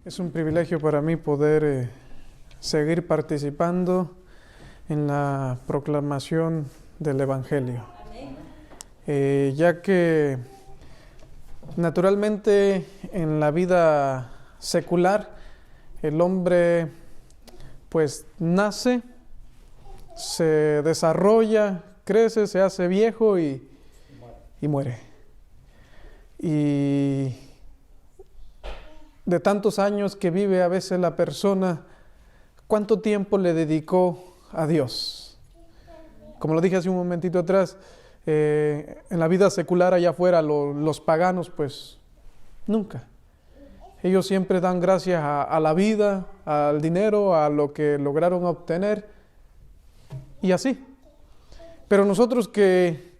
Es un privilegio para mí poder seguir participando en la proclamación del Evangelio. Ya que naturalmente en la vida secular el hombre pues nace, se desarrolla, crece, se hace viejo y muere. Y de tantos años que vive a veces la persona, ¿cuánto tiempo le dedicó a Dios? Como lo dije hace un momentito atrás, en la vida secular allá afuera, los paganos, pues nunca. Ellos siempre dan gracias a la vida, al dinero, a lo que lograron obtener y así. Pero nosotros que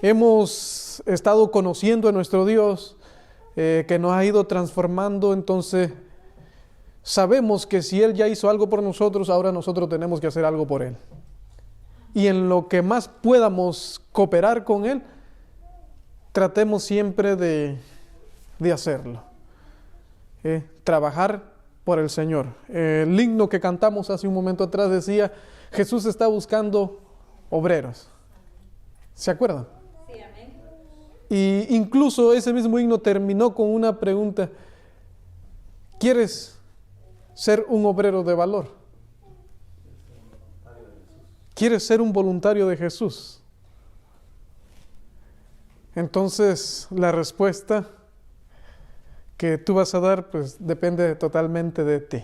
hemos estado conociendo a nuestro Dios, que nos ha ido transformando, entonces sabemos que si Él ya hizo algo por nosotros, ahora nosotros tenemos que hacer algo por Él. Y en lo que más podamos cooperar con Él, tratemos siempre de hacerlo. Trabajar por el Señor. El himno que cantamos hace un momento atrás decía, Jesús está buscando obreros. ¿Se acuerdan? Sí, amén. Y incluso ese mismo himno terminó con una pregunta. ¿Quieres ser un obrero de valor? ¿Quieres ser un voluntario de Jesús? Entonces, la respuesta que tú vas a dar, pues depende totalmente de ti.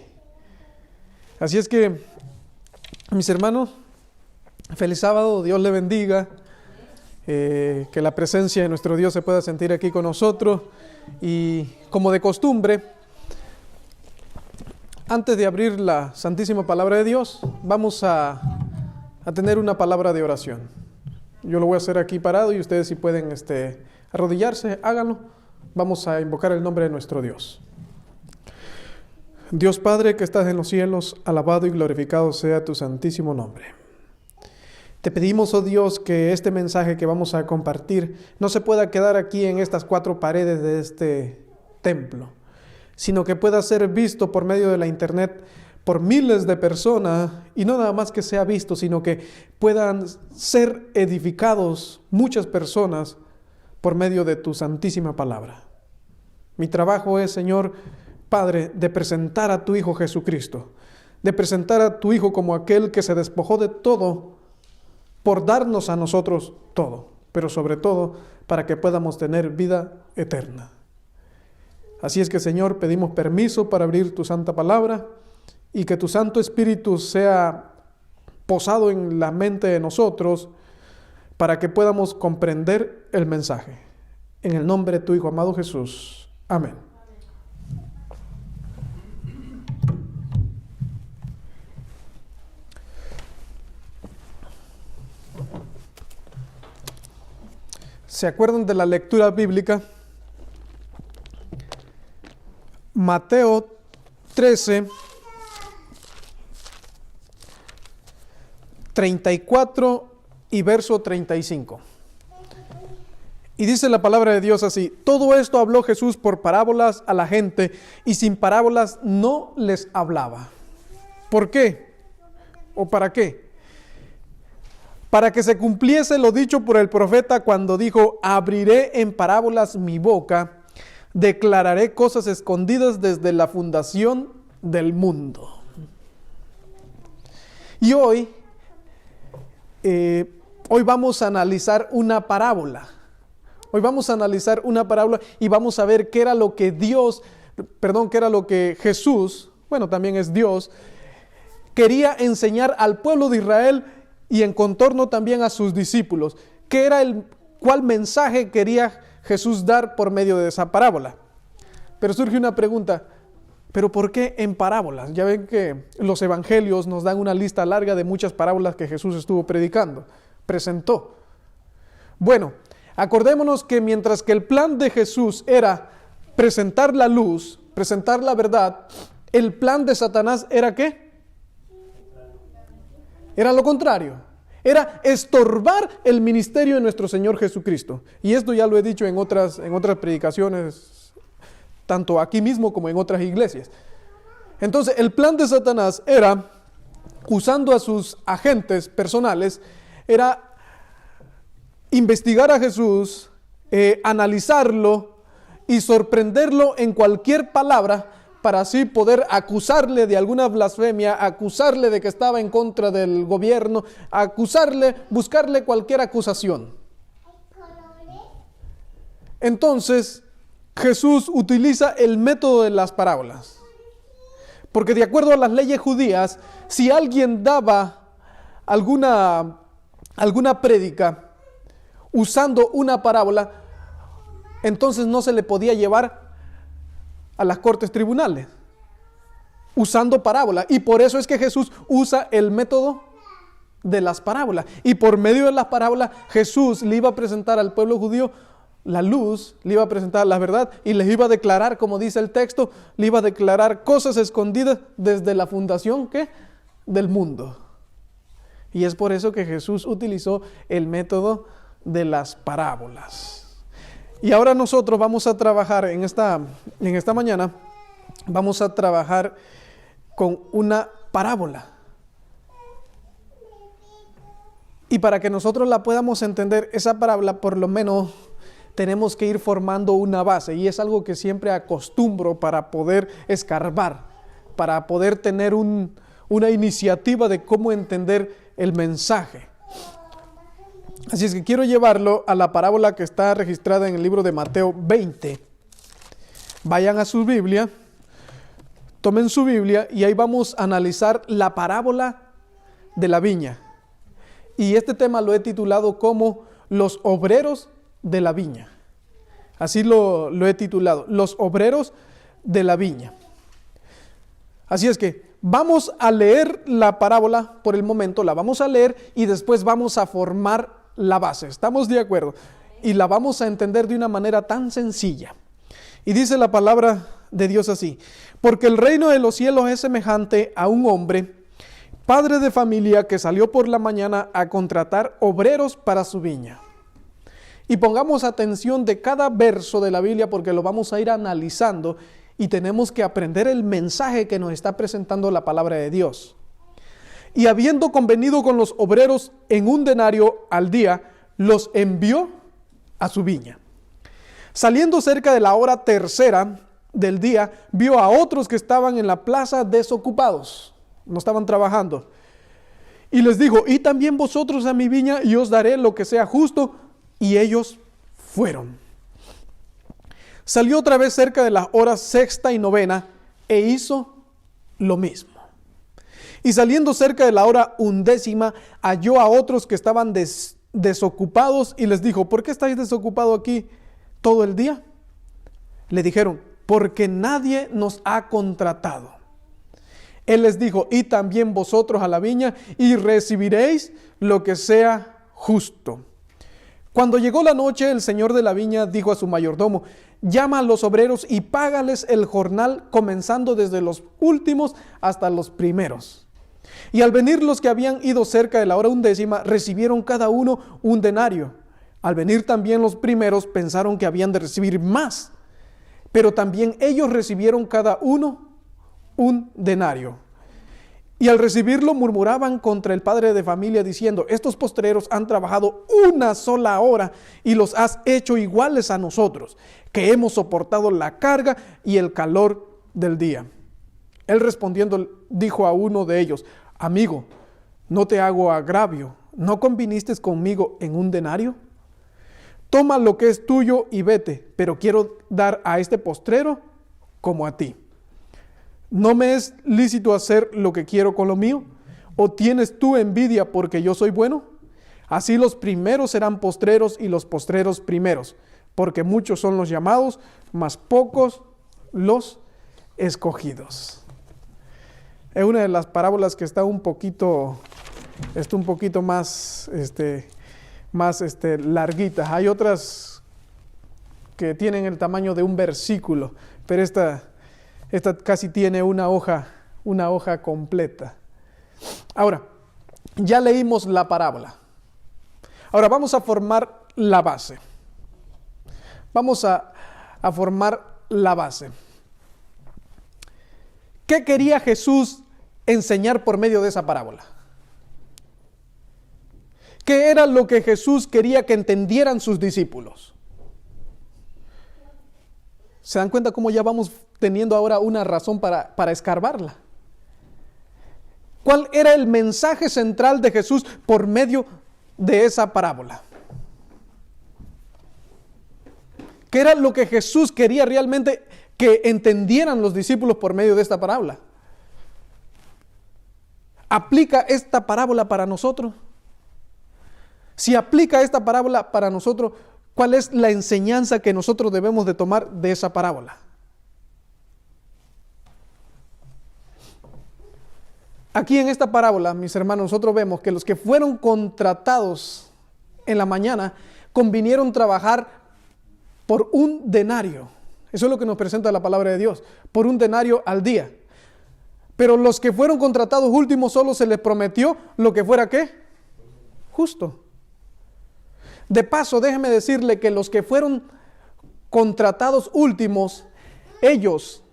Así es que, mis hermanos, feliz sábado, Dios le bendiga. Que la presencia de nuestro Dios se pueda sentir aquí con nosotros. Y como de costumbre, antes de abrir la Santísima Palabra de Dios, vamos a tener una palabra de oración. Yo lo voy a hacer aquí parado y ustedes si pueden arrodillarse, háganlo. Vamos a invocar el nombre de nuestro Dios. Dios Padre que estás en los cielos, alabado y glorificado sea tu santísimo nombre. Te pedimos, oh Dios, que este mensaje que vamos a compartir no se pueda quedar aquí en estas 4 paredes de este templo, sino que pueda ser visto por medio de la internet por miles de personas, y no nada más que sea visto, sino que puedan ser edificados muchas personas por medio de tu santísima palabra. Mi trabajo es, Señor Padre, de presentar a tu Hijo Jesucristo, de presentar a tu Hijo como aquel que se despojó de todo por darnos a nosotros todo, pero sobre todo para que podamos tener vida eterna. Así es que, Señor, pedimos permiso para abrir tu santa palabra y que tu Santo Espíritu sea posado en la mente de nosotros para que podamos comprender el mensaje. En el nombre de tu Hijo amado Jesús. Amén. ¿Se acuerdan de la lectura bíblica? Mateo 13, 34 y verso 35. Y dice la palabra de Dios así: todo esto habló Jesús por parábolas a la gente, y sin parábolas no les hablaba. ¿Por qué? ¿O para qué? Para que se cumpliese lo dicho por el profeta cuando dijo: abriré en parábolas mi boca, declararé cosas escondidas desde la fundación del mundo. Y hoy vamos a analizar una parábola. Hoy vamos a analizar una parábola y vamos a ver qué era lo que Jesús, bueno, también es Dios, quería enseñar al pueblo de Israel y en contorno también a sus discípulos. ¿Cuál mensaje quería Jesús dar por medio de esa parábola? Pero surge una pregunta: ¿pero por qué en parábolas? Ya ven que los evangelios nos dan una lista larga de muchas parábolas que Jesús estuvo presentó. Bueno, acordémonos que mientras que el plan de Jesús era presentar la luz, presentar la verdad, el plan de Satanás era ¿qué? Era lo contrario. Era estorbar el ministerio de nuestro Señor Jesucristo. Y esto ya lo he dicho en otras predicaciones tanto aquí mismo como en otras iglesias. Entonces, el plan de Satanás era, usando a sus agentes personales, era investigar a Jesús, analizarlo y sorprenderlo en cualquier palabra para así poder acusarle de alguna blasfemia, acusarle de que estaba en contra del gobierno, acusarle, buscarle cualquier acusación. Entonces, Jesús utiliza el método de las parábolas. Porque de acuerdo a las leyes judías, si alguien daba alguna prédica usando una parábola, entonces no se le podía llevar a las cortes tribunales usando parábola. Y por eso es que Jesús usa el método de las parábolas. Y por medio de las parábolas, Jesús le iba a presentar al pueblo judío la luz, le iba a presentar la verdad y les iba a declarar, como dice el texto, le iba a declarar cosas escondidas desde la fundación ¿qué? Del mundo. Y es por eso que Jesús utilizó el método de las parábolas. Y ahora nosotros vamos a trabajar en esta mañana, vamos a trabajar con una parábola. Y para que nosotros la podamos entender, esa parábola por lo menos tenemos que ir formando una base, y es algo que siempre acostumbro para poder escarbar, para poder tener una iniciativa de cómo entender el mensaje. Así es que quiero llevarlo a la parábola que está registrada en el libro de Mateo 20. Vayan a su Biblia, tomen su Biblia y ahí vamos a analizar la parábola de la viña. Y este tema lo he titulado como los obreros de la viña. Así lo he titulado, los obreros de la viña. Así es que vamos a leer la parábola por el momento, la vamos a leer y después vamos a formar la base. ¿Estamos de acuerdo? Y la vamos a entender de una manera tan sencilla. Y dice la palabra de Dios así: porque el reino de los cielos es semejante a un hombre, padre de familia, que salió por la mañana a contratar obreros para su viña. Y pongamos atención de cada verso de la Biblia porque lo vamos a ir analizando y tenemos que aprender el mensaje que nos está presentando la palabra de Dios. Y habiendo convenido con los obreros en 1 denario al día, los envió a su viña. Saliendo cerca de la hora tercera del día, vio a otros que estaban en la plaza desocupados, no estaban trabajando. Y les dijo: id también vosotros a mi viña y os daré lo que sea justo. Y ellos fueron. Salió otra vez cerca de las horas sexta y novena e hizo lo mismo. Y saliendo cerca de la hora 11, halló a otros que estaban desocupados y les dijo: ¿por qué estáis desocupados aquí todo el día? Le dijeron: porque nadie nos ha contratado. Él les dijo: id también vosotros a la viña y recibiréis lo que sea justo. Cuando llegó la noche, el señor de la viña dijo a su mayordomo: llama a los obreros y págales el jornal, comenzando desde los últimos hasta los primeros. Y al venir los que habían ido cerca de la hora 11, recibieron cada uno 1 denario. Al venir también los primeros, pensaron que habían de recibir más, pero también ellos recibieron cada uno 1 denario. Y al recibirlo murmuraban contra el padre de familia diciendo: estos postreros han trabajado 1 sola hora y los has hecho iguales a nosotros, que hemos soportado la carga y el calor del día. Él respondiendo dijo a uno de ellos: amigo, no te hago agravio, ¿no conviniste conmigo en 1 denario? Toma lo que es tuyo y vete, pero quiero dar a este postrero como a ti. ¿No me es lícito hacer lo que quiero con lo mío? ¿O tienes tú envidia porque yo soy bueno? Así los primeros serán postreros y los postreros primeros, porque muchos son los llamados, mas pocos los escogidos. Es una de las parábolas que está un poquito más larguitas. Hay otras que tienen el tamaño de un versículo, pero esta casi tiene una hoja completa. Ahora, ya leímos la parábola. Ahora vamos a formar la base. Vamos a formar la base. ¿Qué quería Jesús enseñar por medio de esa parábola? ¿Qué era lo que Jesús quería que entendieran sus discípulos? ¿Se dan cuenta cómo ya vamos teniendo ahora una razón para escarbarla? ¿Cuál era el mensaje central de Jesús por medio de esa parábola? ¿Qué era lo que Jesús quería realmente que entendieran los discípulos por medio de esta parábola? ¿Aplica esta parábola para nosotros? Si aplica esta parábola para nosotros, ¿cuál es la enseñanza que nosotros debemos de tomar de esa parábola? Aquí en esta parábola, mis hermanos, nosotros vemos que los que fueron contratados en la mañana convinieron trabajar por un denario. Eso es lo que nos presenta la palabra de Dios, por un denario al día. Pero los que fueron contratados últimos solo se les prometió lo que fuera ¿qué? Justo. De paso, déjeme decirle que los que fueron contratados últimos, ellos,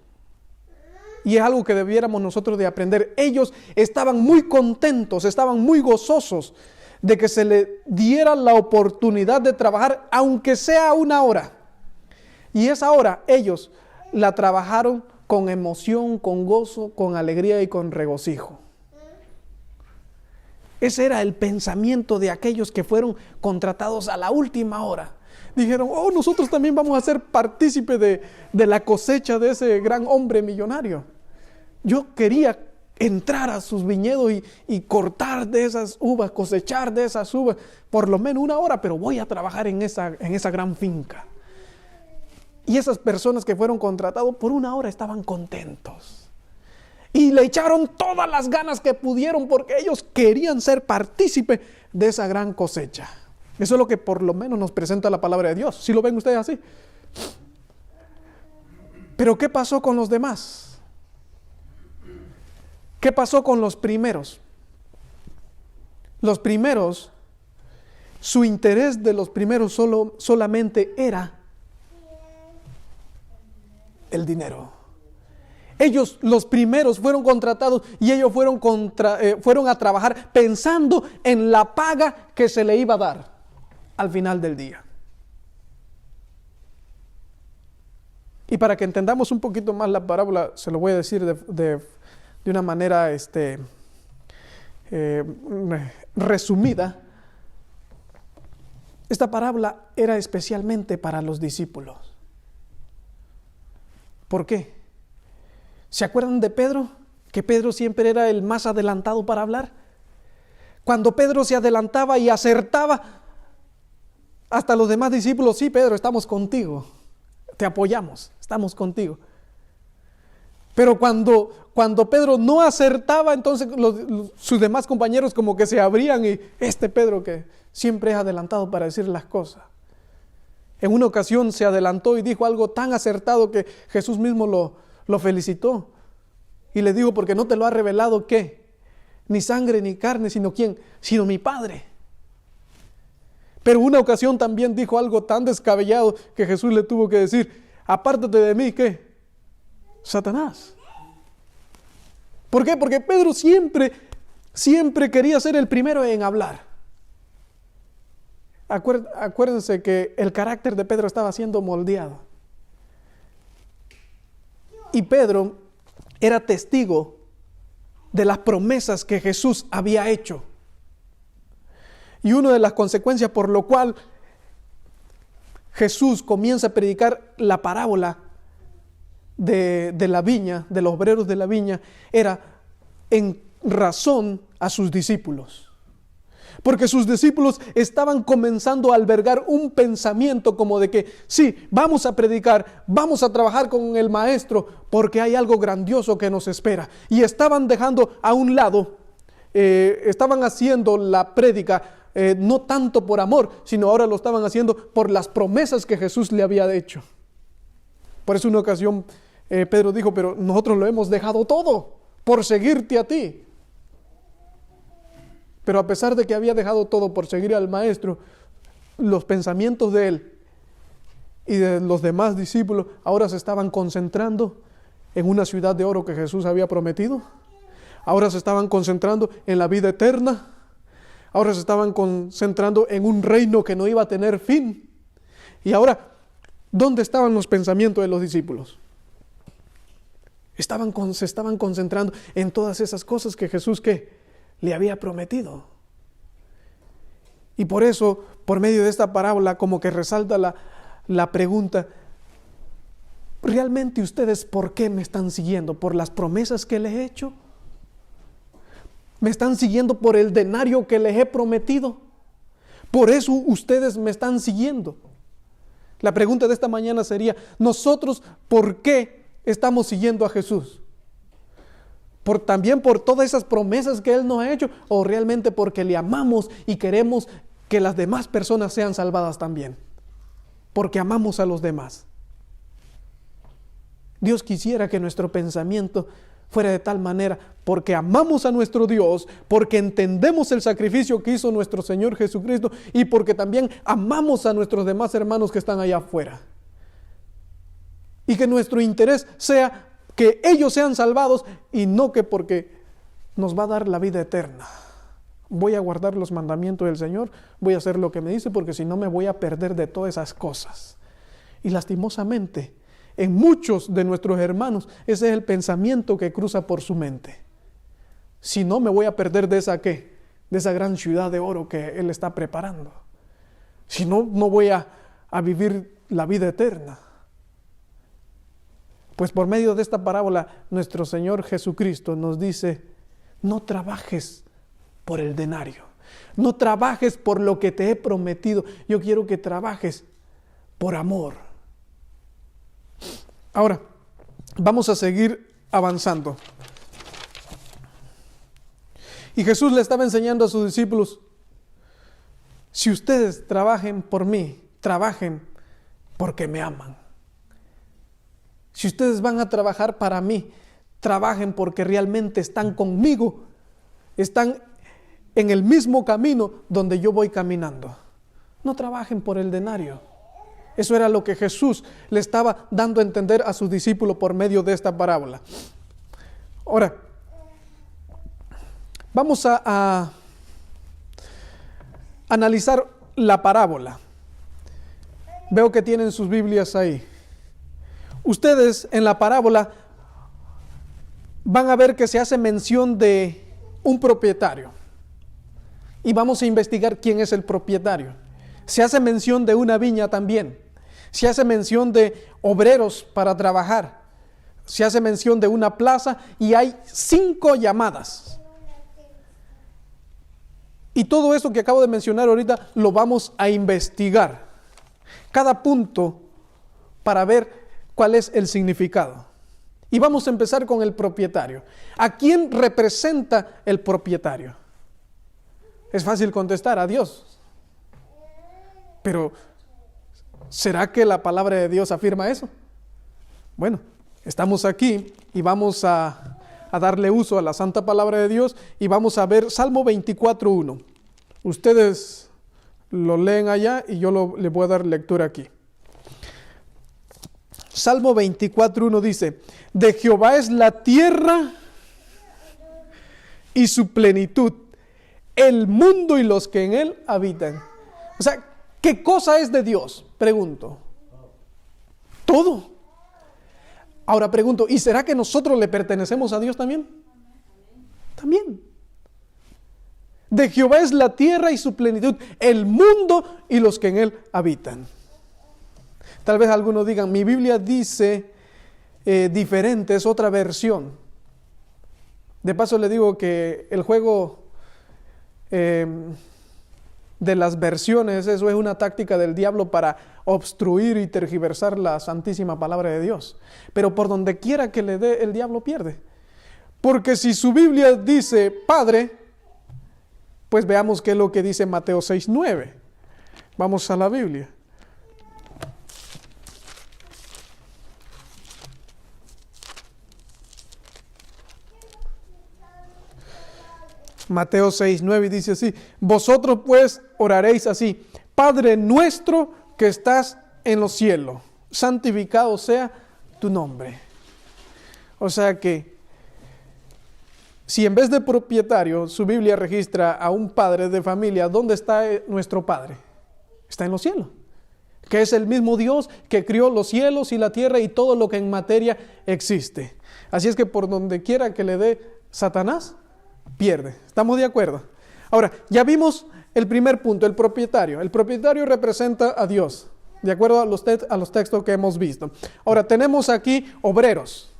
y es algo que debiéramos nosotros de aprender, ellos estaban muy contentos, estaban muy gozosos de que se les diera la oportunidad de trabajar, aunque sea una hora. Y esa hora ellos la trabajaron con emoción, con gozo, con alegría y con regocijo. Ese era el pensamiento de aquellos que fueron contratados a la última hora. Dijeron, nosotros también vamos a ser partícipes de la cosecha de ese gran hombre millonario. Yo quería entrar a sus viñedos y cortar de esas uvas, cosechar de esas uvas, por lo menos una hora, pero voy a trabajar en esa gran finca. Y esas personas que fueron contratados por una hora estaban contentos. Y le echaron todas las ganas que pudieron porque ellos querían ser partícipes de esa gran cosecha. Eso es lo que por lo menos nos presenta la palabra de Dios. ¿Sí lo ven ustedes así? Pero ¿qué pasó con los demás? ¿Qué pasó con los primeros? Los primeros, su interés de los primeros solamente era el dinero. Ellos, los primeros, fueron contratados y ellos fueron a trabajar pensando en la paga que se le iba a dar al final del día. Y para que entendamos un poquito más la parábola, se lo voy a decir de una manera resumida. Esta parábola era especialmente para los discípulos. ¿Por qué? ¿Se acuerdan de Pedro? Que Pedro siempre era el más adelantado para hablar. Cuando Pedro se adelantaba y acertaba, hasta los demás discípulos, sí, Pedro, estamos contigo, te apoyamos, estamos contigo. Pero cuando Pedro no acertaba, entonces sus demás compañeros como que se abrían y Pedro que siempre es adelantado para decir las cosas. En una ocasión se adelantó y dijo algo tan acertado que Jesús mismo lo felicitó y le dijo, porque no te lo ha revelado ¿qué? Ni sangre ni carne, sino ¿quién? Sino mi Padre. Pero una ocasión también dijo algo tan descabellado que Jesús le tuvo que decir, apártate de mí, ¿qué? Satanás. ¿Por qué? Porque Pedro siempre quería ser el primero en hablar. Acuérdense que el carácter de Pedro estaba siendo moldeado. Y Pedro era testigo de las promesas que Jesús había hecho. Y una de las consecuencias por lo cual Jesús comienza a predicar la parábola de la viña, de los obreros de la viña, era en razón a sus discípulos. Porque sus discípulos estaban comenzando a albergar un pensamiento como de que sí, vamos a predicar, vamos a trabajar con el maestro porque hay algo grandioso que nos espera. Y estaban dejando a un lado, estaban haciendo la prédica no tanto por amor, sino ahora lo estaban haciendo por las promesas que Jesús le había hecho. Por eso una ocasión Pedro dijo, pero nosotros lo hemos dejado todo por seguirte a ti. Pero a pesar de que había dejado todo por seguir al maestro, los pensamientos de él y de los demás discípulos ahora se estaban concentrando en una ciudad de oro que Jesús había prometido. Ahora se estaban concentrando en la vida eterna. Ahora se estaban concentrando en un reino que no iba a tener fin. Y ahora, ¿dónde estaban los pensamientos de los discípulos? Se estaban concentrando en todas esas cosas que Jesús le había prometido. Y por eso, por medio de esta parábola, como que resalta la pregunta: ¿realmente ustedes por qué me están siguiendo? ¿Por las promesas que les he hecho? ¿Me están siguiendo por el denario que les he prometido? ¿Por eso ustedes me están siguiendo? La pregunta de esta mañana sería: ¿nosotros por qué estamos siguiendo a Jesús? ¿También por todas esas promesas que Él nos ha hecho? ¿O realmente porque le amamos y queremos que las demás personas sean salvadas también? Porque amamos a los demás. Dios quisiera que nuestro pensamiento fuera de tal manera, porque amamos a nuestro Dios, porque entendemos el sacrificio que hizo nuestro Señor Jesucristo y porque también amamos a nuestros demás hermanos que están allá afuera. Y que nuestro interés sea que ellos sean salvados y no que porque nos va a dar la vida eterna. Voy a guardar los mandamientos del Señor, voy a hacer lo que me dice, porque si no me voy a perder de todas esas cosas. Y lastimosamente, en muchos de nuestros hermanos, ese es el pensamiento que cruza por su mente. Si no, me voy a perder de esa gran ciudad de oro que Él está preparando. Si no, no voy a vivir la vida eterna. Pues por medio de esta parábola, nuestro Señor Jesucristo nos dice: no trabajes por el denario, no trabajes por lo que te he prometido. Yo quiero que trabajes por amor. Ahora, vamos a seguir avanzando. Y Jesús le estaba enseñando a sus discípulos: si ustedes trabajen por mí, trabajen porque me aman. Si ustedes van a trabajar para mí, trabajen porque realmente están conmigo, están en el mismo camino donde yo voy caminando. No trabajen por el denario. Eso era lo que Jesús le estaba dando a entender a sus discípulos por medio de esta parábola. Ahora, vamos a analizar la parábola. Veo que tienen sus Biblias ahí. Ustedes en la parábola van a ver que se hace mención de un propietario. Y vamos a investigar quién es el propietario. Se hace mención de una viña también. Se hace mención de obreros para trabajar. Se hace mención de una plaza y hay 5 llamadas. Y todo esto que acabo de mencionar ahorita lo vamos a investigar. Cada punto para ver cuál es el significado. Y vamos a empezar con el propietario. ¿A quién representa el propietario? Es fácil contestar: a Dios. Pero ¿será que la palabra de Dios afirma eso? Bueno, estamos aquí y vamos a darle uso a la santa palabra de Dios y vamos a ver Salmo 24:1. Ustedes lo leen allá y yo le voy a dar lectura aquí. Salmo 24:1 dice: de Jehová es la tierra y su plenitud, el mundo y los que en él habitan. O sea, ¿qué cosa es de Dios? Pregunto. Todo. Ahora pregunto, ¿y será que nosotros le pertenecemos a Dios también? También. De Jehová es la tierra y su plenitud, el mundo y los que en él habitan. Tal vez algunos digan: mi Biblia dice diferente, es otra versión. De paso le digo que el juego de las versiones, eso es una táctica del diablo para obstruir y tergiversar la santísima palabra de Dios. Pero por donde quiera que le dé, el diablo pierde. Porque si su Biblia dice Padre, pues veamos qué es lo que dice Mateo 6:9. Vamos a la Biblia. Mateo 6:9 dice así: vosotros pues oraréis así: Padre nuestro que estás en los cielos, santificado sea tu nombre. O sea que, si en vez de propietario, su Biblia registra a un padre de familia, ¿dónde está nuestro Padre? Está en los cielos, que es el mismo Dios que crió los cielos y la tierra y todo lo que en materia existe. Así es que por donde quiera que le dé Satanás, pierde. ¿Estamos de acuerdo? Ahora, ya vimos el primer punto, el propietario. El propietario representa a Dios, de acuerdo a los textos que hemos visto. Ahora, tenemos aquí obreros.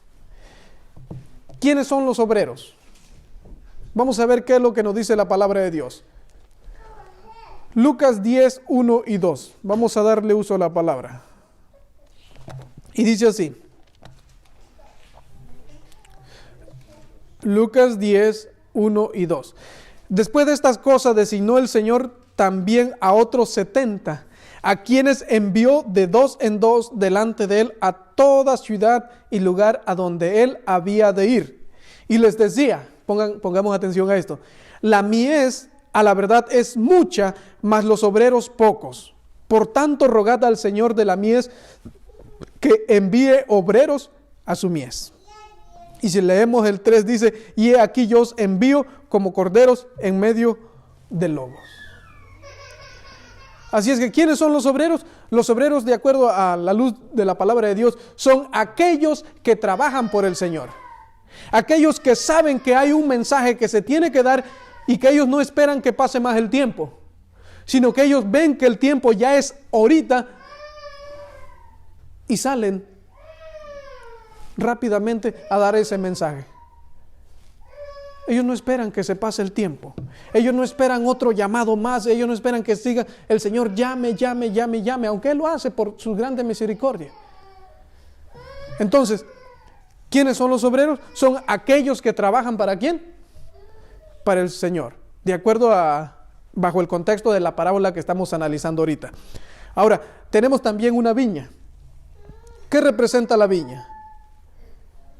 ¿Quiénes son los obreros? Vamos a ver qué es lo que nos dice la palabra de Dios. Lucas 10, 1 y 2. Vamos a darle uso a la palabra. Y dice así. Lucas 10, 1 y 2. Después de estas cosas designó el Señor también a otros 70, a quienes envió de dos en dos delante de él a toda ciudad y lugar a donde él había de ir. Y les decía, pongamos atención a esto, la mies a la verdad es mucha, mas los obreros pocos. Por tanto, rogad al Señor de la mies que envíe obreros a su mies. Y si leemos el 3 dice, y he aquí yo os envío como corderos en medio de lobos. Así es que, ¿quiénes son los obreros? Los obreros, de acuerdo a la luz de la palabra de Dios, son aquellos que trabajan por el Señor. Aquellos que saben que hay un mensaje que se tiene que dar y que ellos no esperan que pase más el tiempo, sino que ellos ven que el tiempo ya es ahorita y salen rápidamente a dar ese mensaje. Ellos no esperan que se pase el tiempo. Ellos no esperan otro llamado más. Ellos no esperan que siga el Señor llame, aunque Él lo hace por su grande misericordia. Entonces, ¿quiénes son los obreros? Son aquellos que trabajan ¿para quién? Para el Señor. De acuerdo bajo el contexto de la parábola que estamos analizando ahorita. Ahora, tenemos también una viña. ¿Qué representa la viña?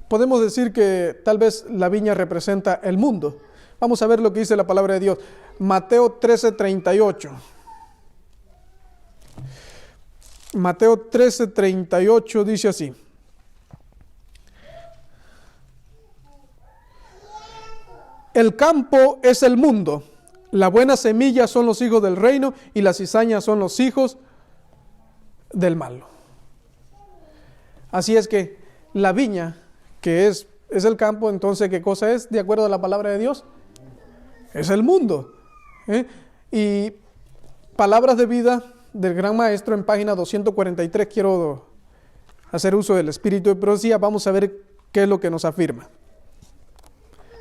Podemos decir que tal vez la viña representa el mundo. Vamos a ver lo que dice la palabra de Dios. Mateo 13:38. Mateo 13:38 dice así. El campo es el mundo, la buena semilla son los hijos del reino y la cizaña son los hijos del malo. Así es que la viña, que es el campo, entonces, ¿qué cosa es? De acuerdo a la palabra de Dios, es el mundo. Y Palabras de Vida del Gran Maestro en página 243, quiero hacer uso del espíritu de profecía. Vamos a ver qué es lo que nos afirma.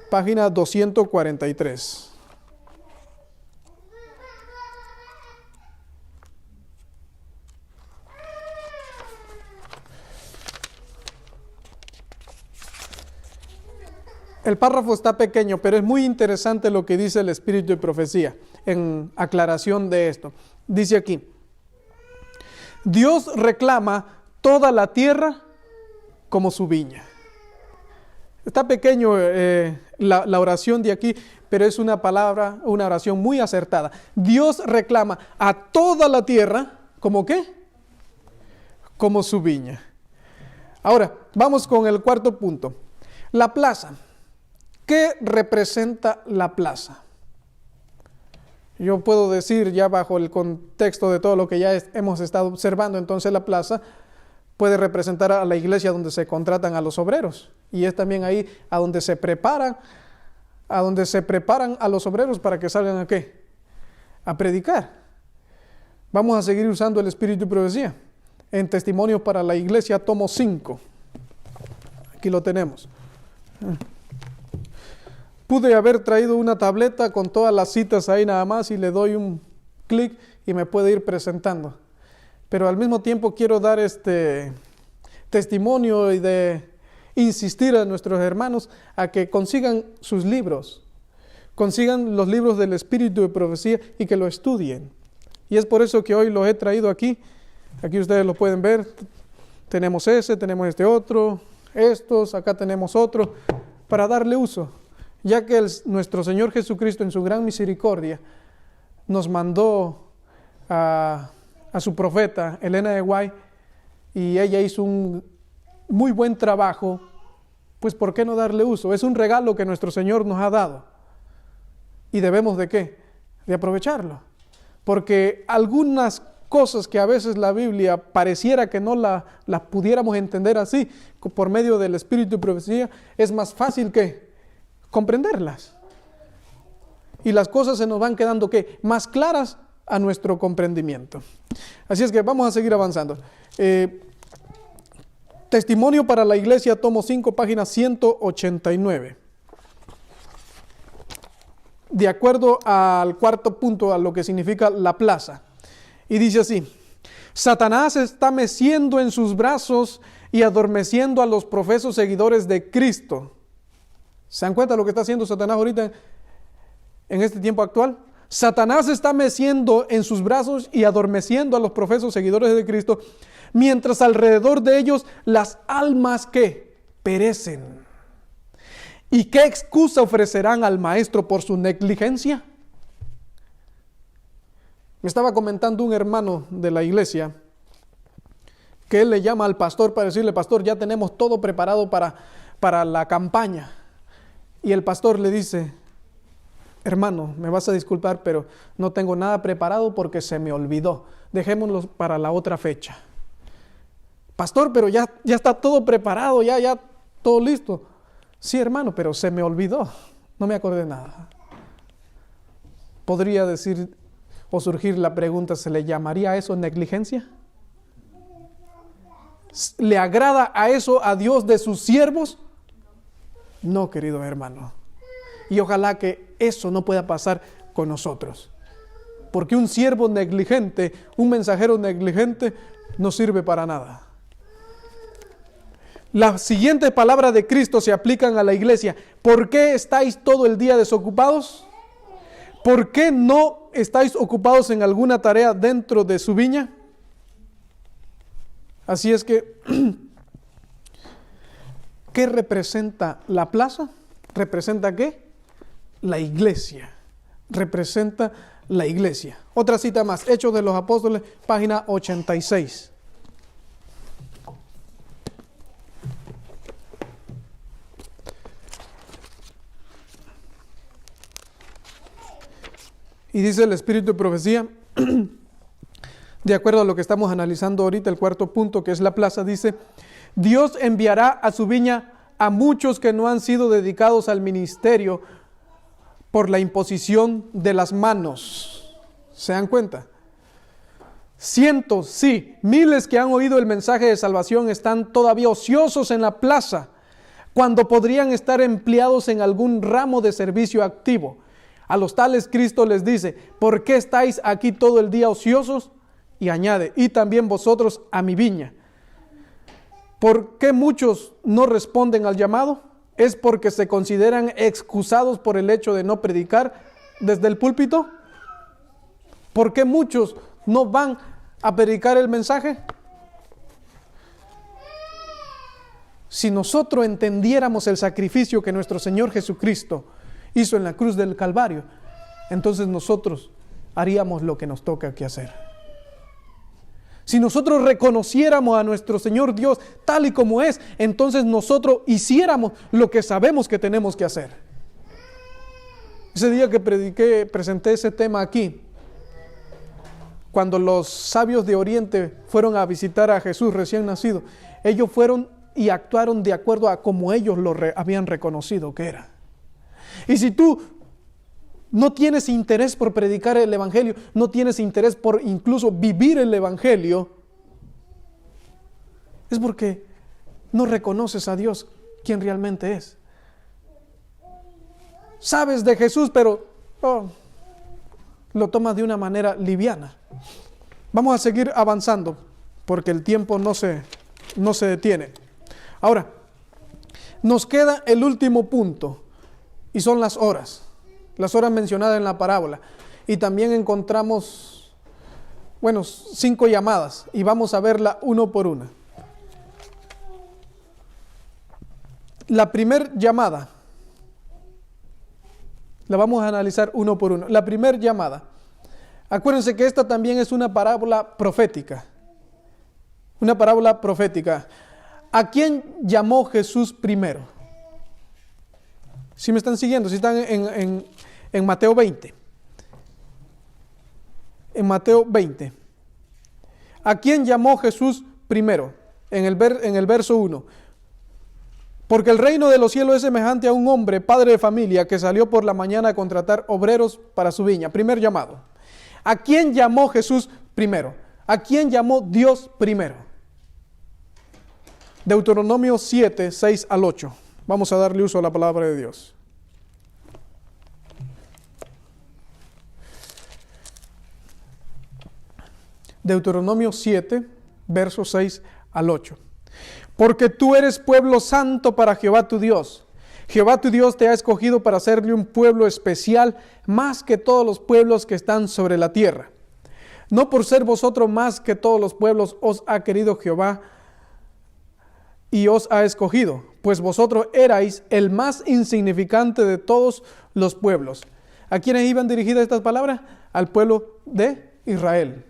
Página 243. El párrafo está pequeño, pero es muy interesante lo que dice el espíritu de profecía en aclaración de esto. Dice aquí, Dios reclama toda la tierra como su viña. Está pequeño la oración de aquí, pero es una oración muy acertada. Dios reclama a toda la tierra, ¿como qué? Como su viña. Ahora, vamos con el cuarto punto. La plaza. ¿Qué representa la plaza? Yo puedo decir, ya bajo el contexto de todo lo que ya hemos estado observando, entonces la plaza puede representar a la iglesia donde se contratan a los obreros. Y es también ahí a donde se preparan a los obreros para que salgan ¿a qué? A predicar. Vamos a seguir usando el espíritu de profecía. En Testimonios para la Iglesia, tomo 5. Aquí lo tenemos. Pude haber traído una tableta con todas las citas ahí nada más y le doy un clic y me puede ir presentando. Pero al mismo tiempo quiero dar este testimonio y de insistir a nuestros hermanos a que consigan sus libros, consigan los libros del espíritu de profecía y que lo estudien. Y es por eso que hoy los he traído aquí. Aquí ustedes lo pueden ver. Tenemos ese, tenemos este otro, estos, acá tenemos otro, para darle uso. Ya que nuestro Señor Jesucristo en su gran misericordia nos mandó a a su profeta, Elena de White, y ella hizo un muy buen trabajo, pues ¿por qué no darle uso? Es un regalo que nuestro Señor nos ha dado. ¿Y debemos de qué? De aprovecharlo. Porque algunas cosas que a veces la Biblia pareciera que no las pudiéramos entender así, por medio del Espíritu y profecía, es más fácil que comprenderlas. Y las cosas se nos van quedando ¿qué? Más claras a nuestro comprendimiento. Así es que vamos a seguir avanzando. Testimonio para la Iglesia, tomo 5, página 189. De acuerdo al cuarto punto, a lo que significa la plaza. Y dice así: Satanás está meciendo en sus brazos y adormeciendo a los profesos seguidores de Cristo. ¿Se dan cuenta de lo que está haciendo Satanás ahorita en este tiempo actual? Satanás está meciendo en sus brazos y adormeciendo a los profesos seguidores de Cristo, mientras alrededor de ellos las almas que perecen. ¿Y qué excusa ofrecerán al maestro por su negligencia? Me estaba comentando un hermano de la iglesia que él le llama al pastor para decirle: pastor, ya tenemos todo preparado para la campaña. Y el pastor le dice: hermano, me vas a disculpar, pero no tengo nada preparado porque se me olvidó. Dejémoslo para la otra fecha. Pastor, pero ya está todo preparado, ya todo listo. Sí, hermano, pero se me olvidó. No me acordé de nada. Podría decir o surgir la pregunta: ¿se le llamaría a eso negligencia? ¿Le agrada a eso a Dios de sus siervos? No, querido hermano. Y ojalá que eso no pueda pasar con nosotros. Porque un siervo negligente, un mensajero negligente, no sirve para nada. Las siguientes palabras de Cristo se aplican a la iglesia. ¿Por qué estáis todo el día desocupados? ¿Por qué no estáis ocupados en alguna tarea dentro de su viña? Así es que, ¿qué representa la plaza? ¿Representa qué? La iglesia. Representa la iglesia. Otra cita más, Hechos de los Apóstoles, página 86. Y dice el Espíritu de Profecía, de acuerdo a lo que estamos analizando ahorita, el cuarto punto, que es la plaza, dice: Dios enviará a su viña a muchos que no han sido dedicados al ministerio por la imposición de las manos. ¿Se dan cuenta? Cientos, sí, miles que han oído el mensaje de salvación están todavía ociosos en la plaza, cuando podrían estar empleados en algún ramo de servicio activo. A los tales Cristo les dice: ¿por qué estáis aquí todo el día ociosos? Y añade: y también vosotros a mi viña. ¿Por qué muchos no responden al llamado? ¿Es porque se consideran excusados por el hecho de no predicar desde el púlpito? ¿Por qué muchos no van a predicar el mensaje? Si nosotros entendiéramos el sacrificio que nuestro Señor Jesucristo hizo en la cruz del Calvario, entonces nosotros haríamos lo que nos toca que hacer. Si nosotros reconociéramos a nuestro Señor Dios tal y como es, entonces nosotros hiciéramos lo que sabemos que tenemos que hacer. Ese día que presenté ese tema aquí, cuando los sabios de Oriente fueron a visitar a Jesús recién nacido, ellos fueron y actuaron de acuerdo a como ellos lo habían reconocido que era. Y si tú no tienes interés por predicar el Evangelio, no tienes interés por incluso vivir el Evangelio, es porque no reconoces a Dios quien realmente es. Sabes de Jesús, pero lo tomas de una manera liviana. Vamos a seguir avanzando porque el tiempo no se detiene. Ahora, nos queda el último punto y son las horas mencionadas en la parábola. Y también encontramos, 5 llamadas y vamos a verla uno por una. La primera llamada, la vamos a analizar uno por uno. La primera llamada, Acuérdense que esta también es una parábola profética. Una parábola profética. ¿A quién llamó Jesús primero? ¿Sí me están siguiendo? ¿Sí están en Mateo 20? En Mateo 20. ¿A quién llamó Jesús primero? En el verso 1. Porque el reino de los cielos es semejante a un hombre, padre de familia, que salió por la mañana a contratar obreros para su viña. Primer llamado. ¿A quién llamó Jesús primero? ¿A quién llamó Dios primero? Deuteronomio 7, 6 al 8. Vamos a darle uso a la palabra de Dios. Deuteronomio 7, versos 6 al 8. Porque tú eres pueblo santo para Jehová tu Dios. Jehová tu Dios te ha escogido para hacerle un pueblo especial más que todos los pueblos que están sobre la tierra. No por ser vosotros más que todos los pueblos os ha querido Jehová y os ha escogido, pues vosotros erais el más insignificante de todos los pueblos. ¿A quiénes iban dirigidas estas palabras? Al pueblo de Israel.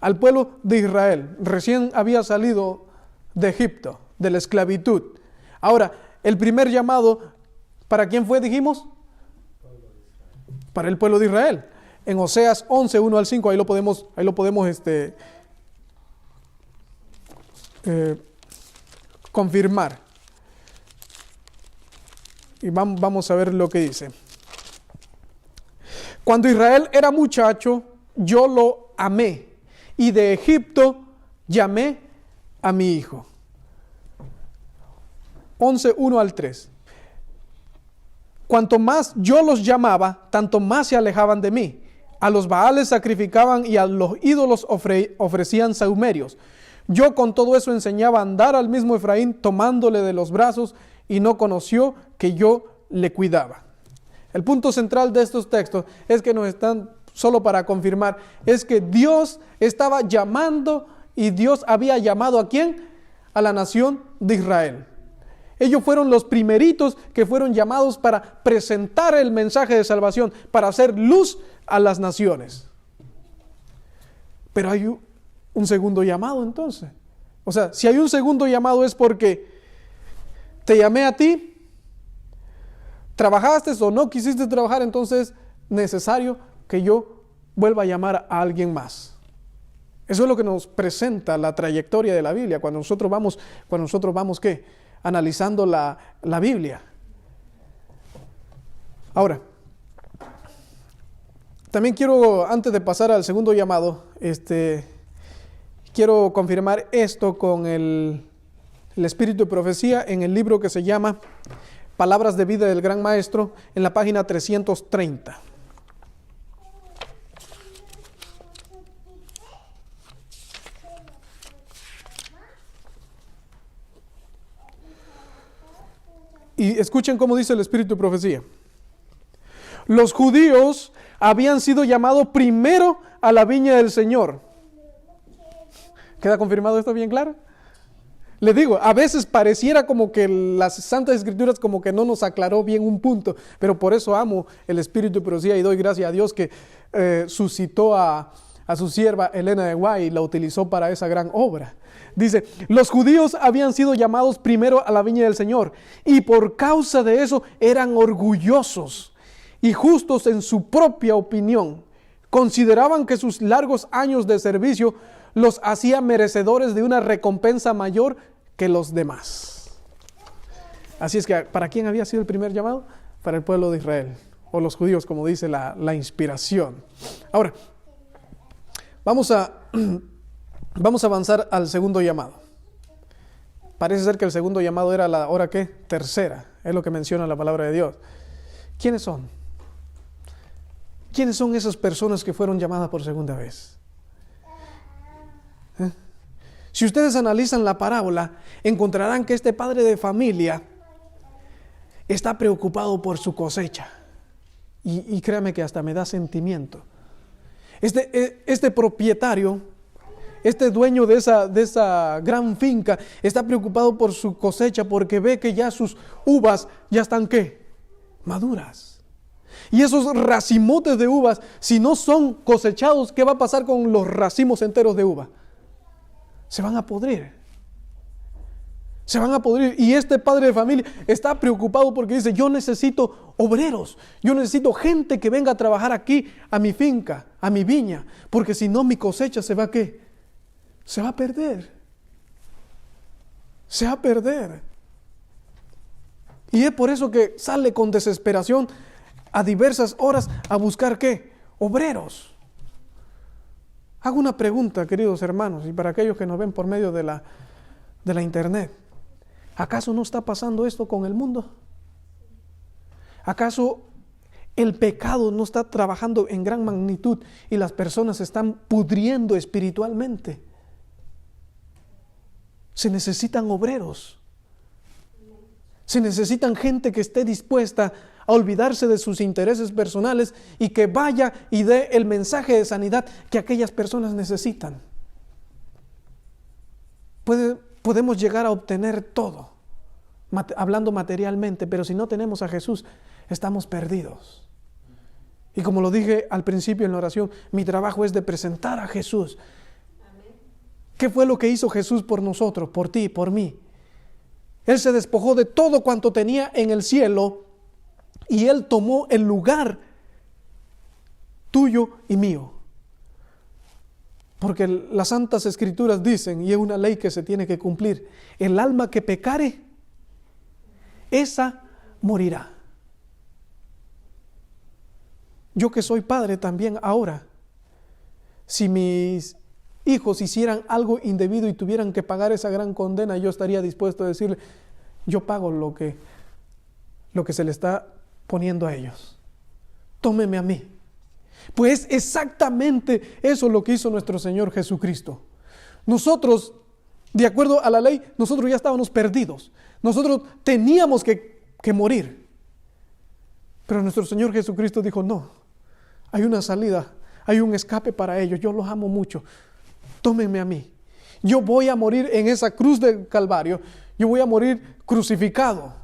Al pueblo de Israel. Recién había salido de Egipto, de la esclavitud. Ahora, el primer llamado, ¿para quién fue, dijimos? Para el pueblo de Israel. En Oseas 11, 1 al 5, ahí lo podemos confirmar. Y vamos a ver lo que dice. Cuando Israel era muchacho, yo lo amé, y de Egipto llamé a mi hijo. 11, 1 al 3. Cuanto más yo los llamaba, tanto más se alejaban de mí. A los Baales sacrificaban y a los ídolos ofrecían sahumerios. Yo con todo eso enseñaba a andar al mismo Efraín, tomándole de los brazos, y no conoció que yo le cuidaba. El punto central de estos textos es que nos están, solo para confirmar, es que Dios estaba llamando, y Dios había llamado ¿a quién? A la nación de Israel. Ellos fueron los primeritos que fueron llamados para presentar el mensaje de salvación, para hacer luz a las naciones. Pero hay un segundo llamado entonces. O sea, si hay un segundo llamado es porque te llamé a ti, trabajaste o no quisiste trabajar, entonces es necesario que yo vuelva a llamar a alguien más. Eso es lo que nos presenta la trayectoria de la Biblia cuando nosotros vamos ¿qué? Analizando la Biblia. Ahora, también quiero, antes de pasar al segundo llamado, quiero confirmar esto con el espíritu de profecía en el libro que se llama Palabras de vida del Gran Maestro, en la página 330. Y escuchen cómo dice el espíritu de profecía. Los judíos habían sido llamados primero a la viña del Señor. ¿Queda confirmado esto bien claro? Les digo, a veces pareciera como que las Santas Escrituras como que no nos aclaró bien un punto, pero por eso amo el espíritu de profecía y doy gracias a Dios que suscitó a su sierva Elena de White y la utilizó para esa gran obra. Dice, los judíos habían sido llamados primero a la viña del Señor, y por causa de eso eran orgullosos y justos en su propia opinión. Consideraban que sus largos años de servicio los hacía merecedores de una recompensa mayor que los demás. Así es que, ¿para quién había sido el primer llamado? Para el pueblo de Israel, o los judíos, como dice la inspiración. Ahora, vamos a avanzar al segundo llamado. Parece ser que el segundo llamado era la hora, ¿qué? Tercera, es lo que menciona la palabra de Dios. ¿Quiénes son? ¿Quiénes son esas personas que fueron llamadas por segunda vez? Si ustedes analizan la parábola, encontrarán que este padre de familia está preocupado por su cosecha. Y créame que hasta me da sentimiento. Este propietario, este dueño de esa gran finca, está preocupado por su cosecha porque ve que ya sus uvas ya están ¿qué? Maduras. Y esos racimotes de uvas, si no son cosechados, ¿qué va a pasar con los racimos enteros de uva? Se van a podrir. Se van a podrir. Y este padre de familia está preocupado porque dice, yo necesito obreros, yo necesito gente que venga a trabajar aquí a mi finca, a mi viña, porque si no mi cosecha se va a ¿qué? Se va a perder. Se va a perder. Y es por eso que sale con desesperación a diversas horas a buscar ¿qué? Obreros. Hago una pregunta, queridos hermanos, y para aquellos que nos ven por medio de la internet. ¿Acaso no está pasando esto con el mundo? ¿Acaso el pecado no está trabajando en gran magnitud y las personas se están pudriendo espiritualmente? Se necesitan obreros. Se necesitan gente que esté dispuesta a olvidarse de sus intereses personales y que vaya y dé el mensaje de sanidad que aquellas personas necesitan. Podemos llegar a obtener todo, hablando materialmente, pero si no tenemos a Jesús, estamos perdidos. Y como lo dije al principio en la oración, mi trabajo es de presentar a Jesús. ¿Qué fue lo que hizo Jesús por nosotros, por ti, por mí? Él se despojó de todo cuanto tenía en el cielo y Él tomó el lugar tuyo y mío. Porque las Santas Escrituras dicen, y es una ley que se tiene que cumplir, el alma que pecare, esa morirá. Yo que soy padre también ahora, si mis hijos hicieran algo indebido y tuvieran que pagar esa gran condena, yo estaría dispuesto a decirle, yo pago lo que se le está poniendo a ellos. Tómeme a mí. Pues exactamente eso es lo que hizo nuestro Señor Jesucristo. Nosotros, de acuerdo a la ley, nosotros ya estábamos perdidos. Nosotros teníamos que morir. Pero nuestro Señor Jesucristo dijo, no, hay una salida, hay un escape para ellos, yo los amo mucho. Tómenme a mí. Yo voy a morir en esa cruz del Calvario. Yo voy a morir crucificado,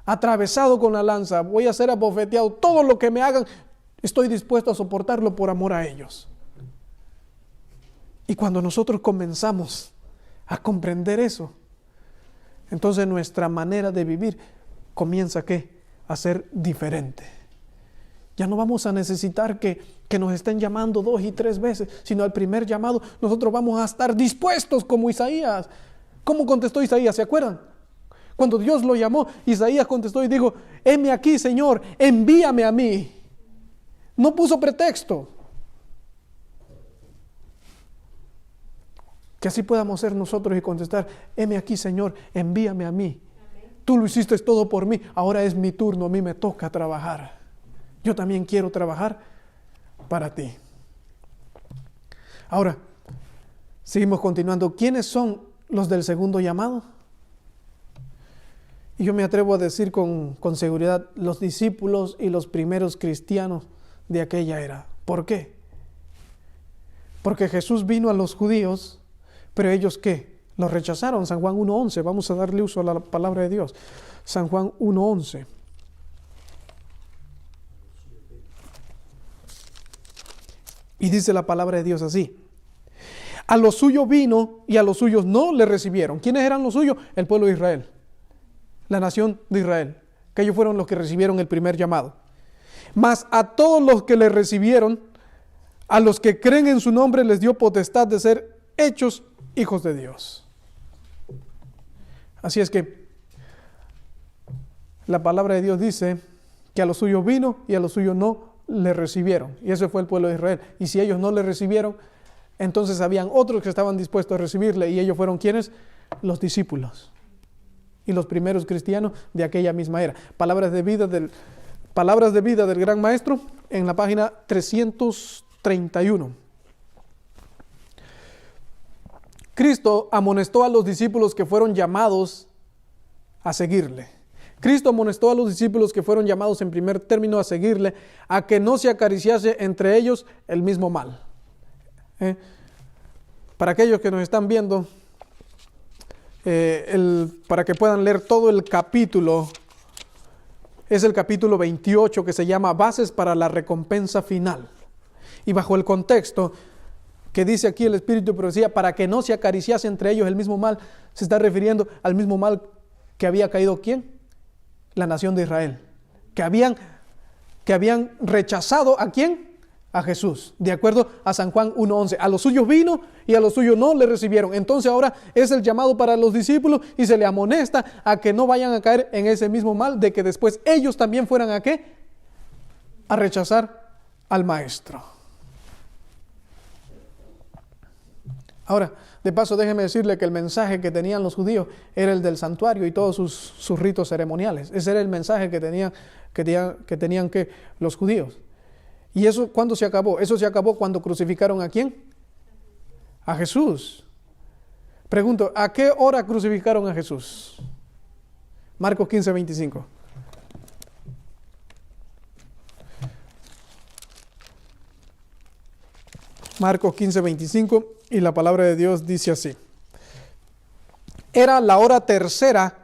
atravesado con la lanza. Voy a ser abofeteado. Todo lo que me hagan, estoy dispuesto a soportarlo por amor a ellos. Y cuando nosotros comenzamos a comprender eso, entonces nuestra manera de vivir comienza ¿qué? A ser diferente. Ya no vamos a necesitar que nos estén llamando 2 y 3 veces, sino al primer llamado nosotros vamos a estar dispuestos como Isaías. ¿Cómo contestó Isaías? ¿Se acuerdan? Cuando Dios lo llamó, Isaías contestó y dijo, heme aquí, Señor, envíame a mí. No puso pretexto. Que así podamos ser nosotros y contestar, heme aquí, Señor, envíame a mí. Tú lo hiciste todo por mí, ahora es mi turno, a mí me toca trabajar. Yo también quiero trabajar para ti. Ahora, seguimos continuando. ¿Quiénes son los del segundo llamado? Y yo me atrevo a decir con seguridad, los discípulos y los primeros cristianos de aquella era. ¿Por qué? Porque Jesús vino a los judíos, pero ellos ¿qué? Los rechazaron. San Juan 1:11. Vamos a darle uso a la palabra de Dios. San Juan 1:11. Y dice la palabra de Dios así. A los suyos vino y a los suyos no le recibieron. ¿Quiénes eran los suyos? El pueblo de Israel. La nación de Israel. Que ellos fueron los que recibieron el primer llamado. Mas a todos los que le recibieron, a los que creen en su nombre, les dio potestad de ser hechos hijos de Dios. Así es que la palabra de Dios dice que a los suyos vino y a los suyos no le recibieron. Y ese fue el pueblo de Israel. Y si ellos no le recibieron, entonces habían otros que estaban dispuestos a recibirle. Y ellos fueron ¿quiénes? Los discípulos. Y los primeros cristianos de aquella misma era. Palabras de vida del Gran Maestro en la página 331. Cristo amonestó a los discípulos que fueron llamados a seguirle. Cristo amonestó a los discípulos que fueron llamados en primer término a seguirle, a que no se acariciase entre ellos el mismo mal. Para aquellos que nos están viendo, para que puedan leer todo el capítulo es el capítulo 28 que se llama Bases para la recompensa final. Y bajo el contexto que dice aquí el Espíritu de Profecía, para que no se acariciase entre ellos el mismo mal, se está refiriendo al mismo mal que había caído ¿quién? La nación de Israel. Que habían rechazado ¿a quién? A Jesús, de acuerdo a San Juan 1:11. A los suyos vino y a los suyos no le recibieron. Entonces ahora es el llamado para los discípulos y se le amonesta a que no vayan a caer en ese mismo mal de que después ellos también fueran ¿a qué? A rechazar al Maestro. Ahora, de paso, déjeme decirle que el mensaje que tenían los judíos era el del santuario y todos sus ritos ceremoniales. Ese era el mensaje que tenían que los judíos. ¿Y eso cuándo se acabó? Eso se acabó cuando crucificaron ¿a quién? A Jesús. Pregunto, ¿a qué hora crucificaron a Jesús? Marcos 15:25. Marcos 15:25, y la palabra de Dios dice así. Era la hora tercera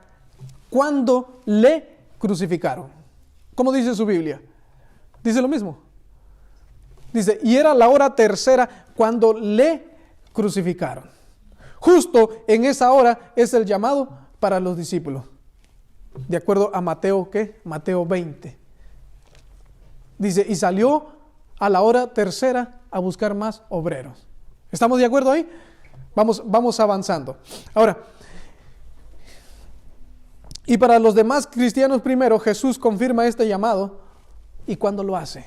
cuando le crucificaron. ¿Cómo dice su Biblia? Dice lo mismo. Dice, y era la hora tercera cuando le crucificaron. Justo en esa hora es el llamado para los discípulos. De acuerdo a Mateo, ¿qué? Mateo 20. Dice, y salió a la hora tercera a buscar más obreros. ¿Estamos de acuerdo ahí? Vamos avanzando. Ahora, y para los demás cristianos primero, Jesús confirma este llamado. ¿Y cuándo lo hace?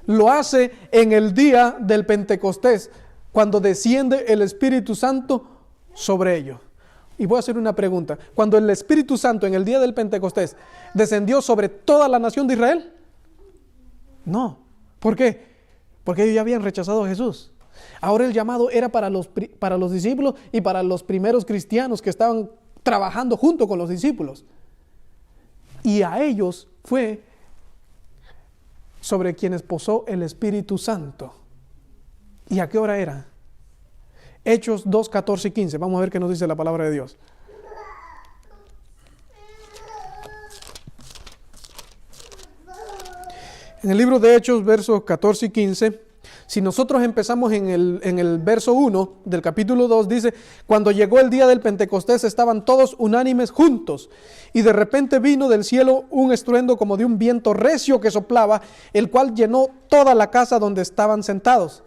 Lo hace en el día del Pentecostés, cuando desciende el Espíritu Santo sobre ellos. Y voy a hacer una pregunta. Cuando el Espíritu Santo en el día del Pentecostés descendió sobre toda la nación de Israel, no. ¿Por qué? Porque ellos ya habían rechazado a Jesús. Ahora el llamado era para los discípulos y para los primeros cristianos que estaban trabajando junto con los discípulos. Y a ellos fue sobre quienes posó el Espíritu Santo. ¿Y a qué hora era? Hechos 2, 14 y 15. Vamos a ver qué nos dice la palabra de Dios. En el libro de Hechos, versos 14 y 15, si nosotros empezamos en el verso 1 del capítulo 2, dice, cuando llegó el día del Pentecostés estaban todos unánimes juntos, y de repente vino del cielo un estruendo como de un viento recio que soplaba, el cual llenó toda la casa donde estaban sentados.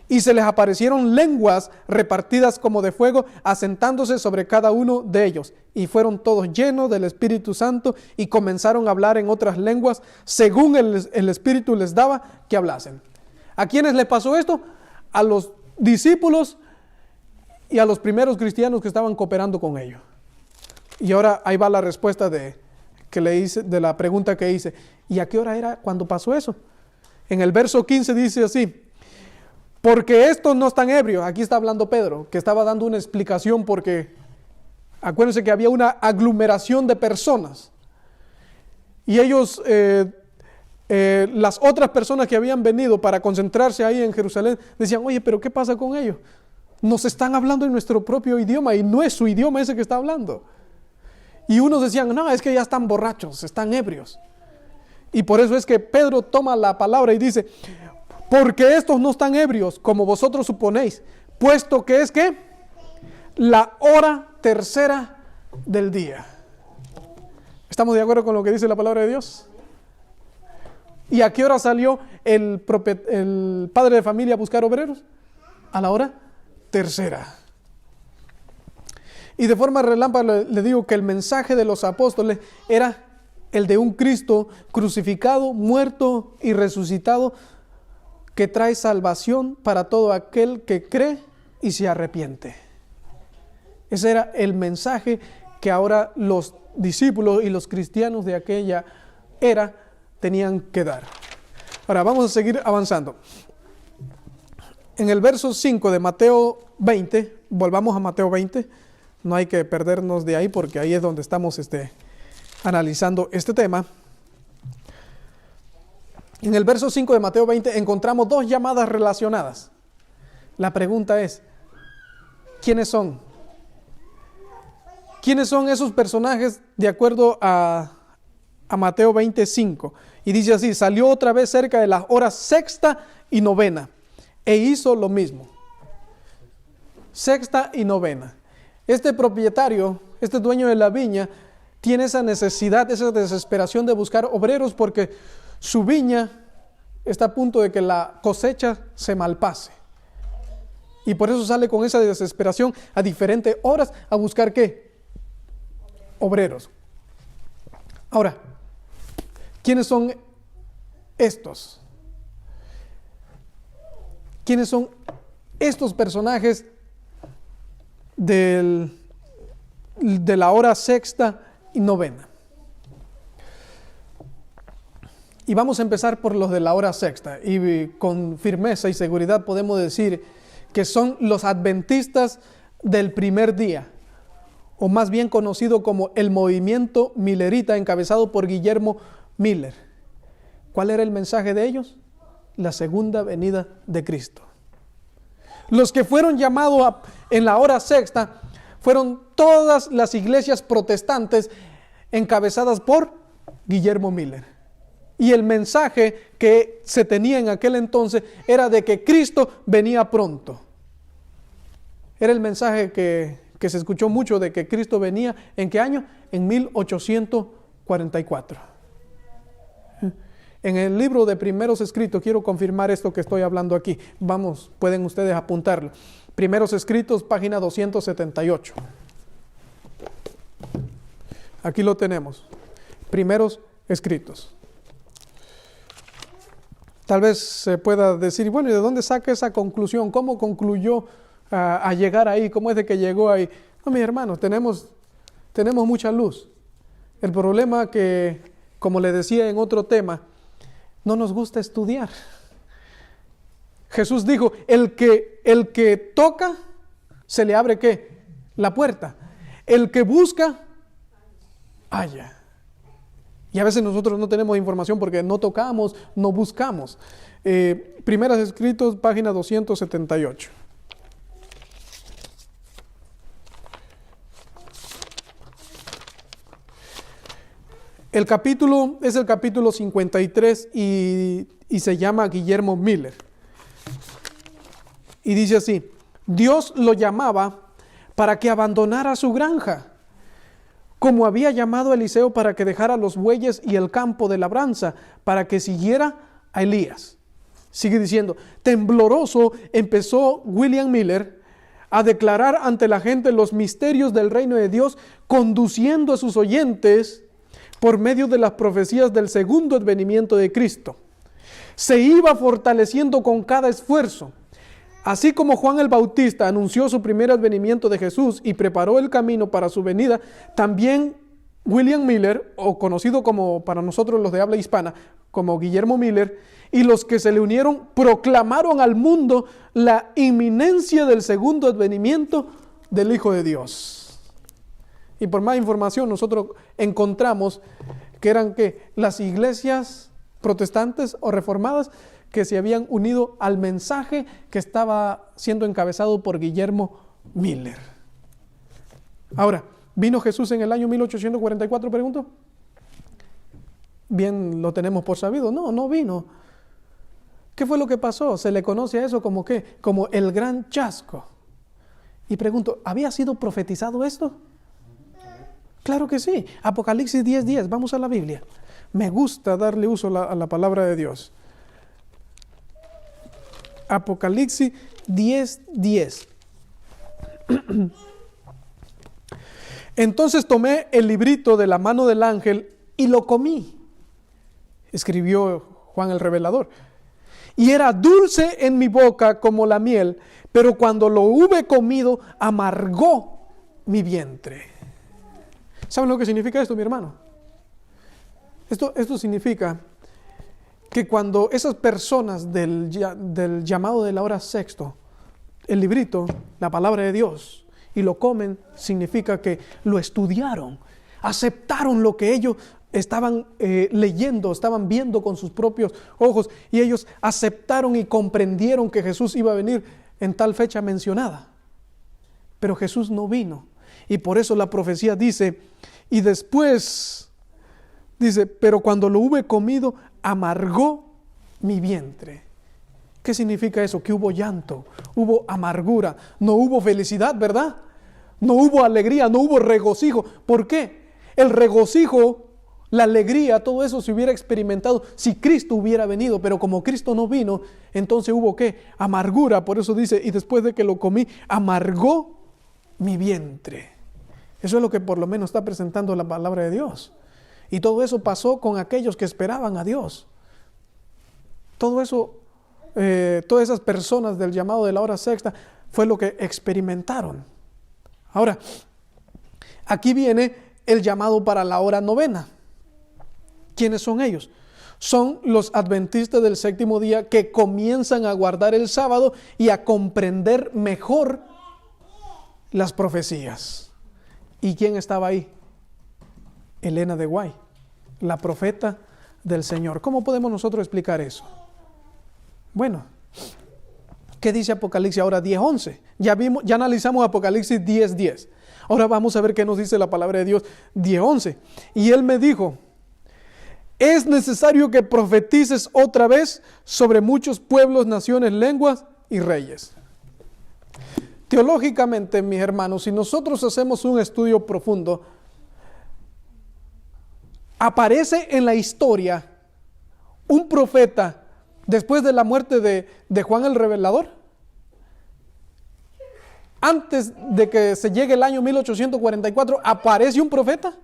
Y se les aparecieron lenguas repartidas como de fuego, asentándose sobre cada uno de ellos. Y fueron todos llenos del Espíritu Santo y comenzaron a hablar en otras lenguas, según el Espíritu les daba que hablasen. ¿A quiénes les pasó esto? A los discípulos y a los primeros cristianos que estaban cooperando con ellos. Y ahora ahí va la respuesta de la pregunta que hice. ¿Y a qué hora era cuando pasó eso? En el verso 15 dice así, porque estos no están ebrios. Aquí está hablando Pedro, que estaba dando una explicación porque acuérdense que había una aglomeración de personas. Y ellos, las otras personas que habían venido para concentrarse ahí en Jerusalén, decían, oye, pero ¿qué pasa con ellos? Nos están hablando en nuestro propio idioma y no es su idioma ese que está hablando. Y unos decían, no, es que ya están borrachos, están ebrios. Y por eso es que Pedro toma la palabra y dice, porque estos no están ebrios, como vosotros suponéis, puesto que es ¿qué? La hora tercera del día. ¿Estamos de acuerdo con lo que dice la palabra de Dios? ¿Y a qué hora salió el padre de familia a buscar obreros? A la hora tercera. Y de forma relámpago le digo que el mensaje de los apóstoles era el de un Cristo crucificado, muerto y resucitado, que trae salvación para todo aquel que cree y se arrepiente. Ese era el mensaje que ahora los discípulos y los cristianos de aquella era tenían que dar. Ahora vamos a seguir avanzando. En el verso 5 de Mateo 20, volvamos a Mateo 20, no hay que perdernos de ahí porque ahí es donde estamos analizando este tema. En el verso 5 de Mateo 20 encontramos dos llamadas relacionadas. La pregunta es, ¿quiénes son? ¿Quiénes son esos personajes de acuerdo a a Mateo 25. Y dice así: salió otra vez cerca de las horas sexta y novena, e hizo lo mismo. Sexta y novena. Este propietario, este dueño de la viña, tiene esa necesidad, esa desesperación de buscar obreros porque su viña está a punto de que la cosecha se malpase. Y por eso sale con esa desesperación a diferentes horas a buscar ¿qué? Obreros. Ahora, ¿quiénes son estos? ¿Quiénes son estos personajes de la hora sexta y novena? Y vamos a empezar por los de la hora sexta. Y con firmeza y seguridad podemos decir que son los adventistas del primer día, o más bien conocido como el movimiento millerita, encabezado por Guillermo Miller. ¿Cuál era el mensaje de ellos? La segunda venida de Cristo. Los que fueron llamados en la hora sexta fueron todas las iglesias protestantes encabezadas por Guillermo Miller. Y el mensaje que se tenía en aquel entonces era de que Cristo venía pronto. Era el mensaje que se escuchó mucho de que Cristo venía, ¿en qué año? En 1844. En el libro de Primeros Escritos, quiero confirmar esto que estoy hablando aquí. Vamos, pueden ustedes apuntarlo. Primeros Escritos, página 278. Aquí lo tenemos. Primeros Escritos. Tal vez se pueda decir, bueno, ¿y de dónde saca esa conclusión? ¿Cómo concluyó a llegar ahí? ¿Cómo es de que llegó ahí? No, mis hermanos, tenemos mucha luz. El problema que, como le decía en otro tema, no nos gusta estudiar. Jesús dijo, el que toca, se le abre ¿qué? La puerta. El que busca, halla. Y a veces nosotros no tenemos información porque no tocamos, no buscamos. Primeros Escritos, página 278. El capítulo es el capítulo 53 y se llama Guillermo Miller. Y dice así: Dios lo llamaba para que abandonara su granja, como había llamado a Eliseo para que dejara los bueyes y el campo de labranza, para que siguiera a Elías. Sigue diciendo, tembloroso empezó William Miller a declarar ante la gente los misterios del reino de Dios, conduciendo a sus oyentes por medio de las profecías del segundo advenimiento de Cristo. Se iba fortaleciendo con cada esfuerzo. Así como Juan el Bautista anunció su primer advenimiento de Jesús y preparó el camino para su venida, también William Miller, o conocido como para nosotros los de habla hispana, como Guillermo Miller, y los que se le unieron, proclamaron al mundo la inminencia del segundo advenimiento del Hijo de Dios. Y por más información nosotros encontramos que eran ¿qué? Las iglesias protestantes o reformadas que se habían unido al mensaje que estaba siendo encabezado por Guillermo Miller. Ahora, ¿vino Jesús en el año 1844, pregunto? Bien, lo tenemos por sabido. No, no vino. ¿Qué fue lo que pasó? Se le conoce a eso como ¿qué? Como el gran chasco. Y pregunto, ¿había sido profetizado esto? Claro que sí. Apocalipsis 10:10. Vamos a la Biblia. Me gusta darle uso a la palabra de Dios. Apocalipsis 10:10. Entonces tomé el librito de la mano del ángel y lo comí, escribió Juan el Revelador. Y era dulce en mi boca como la miel, pero cuando lo hube comido, amargó mi vientre. ¿Saben lo que significa esto, mi hermano? Esto significa que cuando esas personas del llamado de la hora sexto, el librito, la palabra de Dios, y lo comen, significa que lo estudiaron, aceptaron lo que ellos estaban leyendo, estaban viendo con sus propios ojos, y ellos aceptaron y comprendieron que Jesús iba a venir en tal fecha mencionada. Pero Jesús no vino, y por eso la profecía dice, y después Dice, pero cuando lo hube comido, amargó mi vientre. ¿Qué significa eso? Que hubo llanto, hubo amargura, no hubo felicidad, ¿verdad? No hubo alegría, no hubo regocijo. ¿Por qué? El regocijo, la alegría, todo eso se hubiera experimentado si Cristo hubiera venido, pero como Cristo no vino, entonces hubo ¿qué? Amargura. Por eso dice, y después de que lo comí, amargó mi vientre. Eso es lo que por lo menos está presentando la palabra de Dios. Y todo eso pasó con aquellos que esperaban a Dios. Todo eso, todas esas personas del llamado de la hora sexta, fue lo que experimentaron. Ahora, aquí viene el llamado para la hora novena. ¿Quiénes son ellos? Son los adventistas del séptimo día que comienzan a guardar el sábado y a comprender mejor las profecías. ¿Y quién estaba ahí? Elena de White, la profeta del Señor. ¿Cómo podemos nosotros explicar eso? Bueno, ¿qué dice Apocalipsis ahora 10:11? Ya analizamos Apocalipsis 10:10. Ahora vamos a ver qué nos dice la palabra de Dios 10:11. Y él me dijo, es necesario que profetices otra vez sobre muchos pueblos, naciones, lenguas y reyes. Teológicamente, mis hermanos, si nosotros hacemos un estudio profundo, aparece en la historia un profeta después de la muerte de Juan el Revelador. Antes de que se llegue el año 1844, aparece un profeta.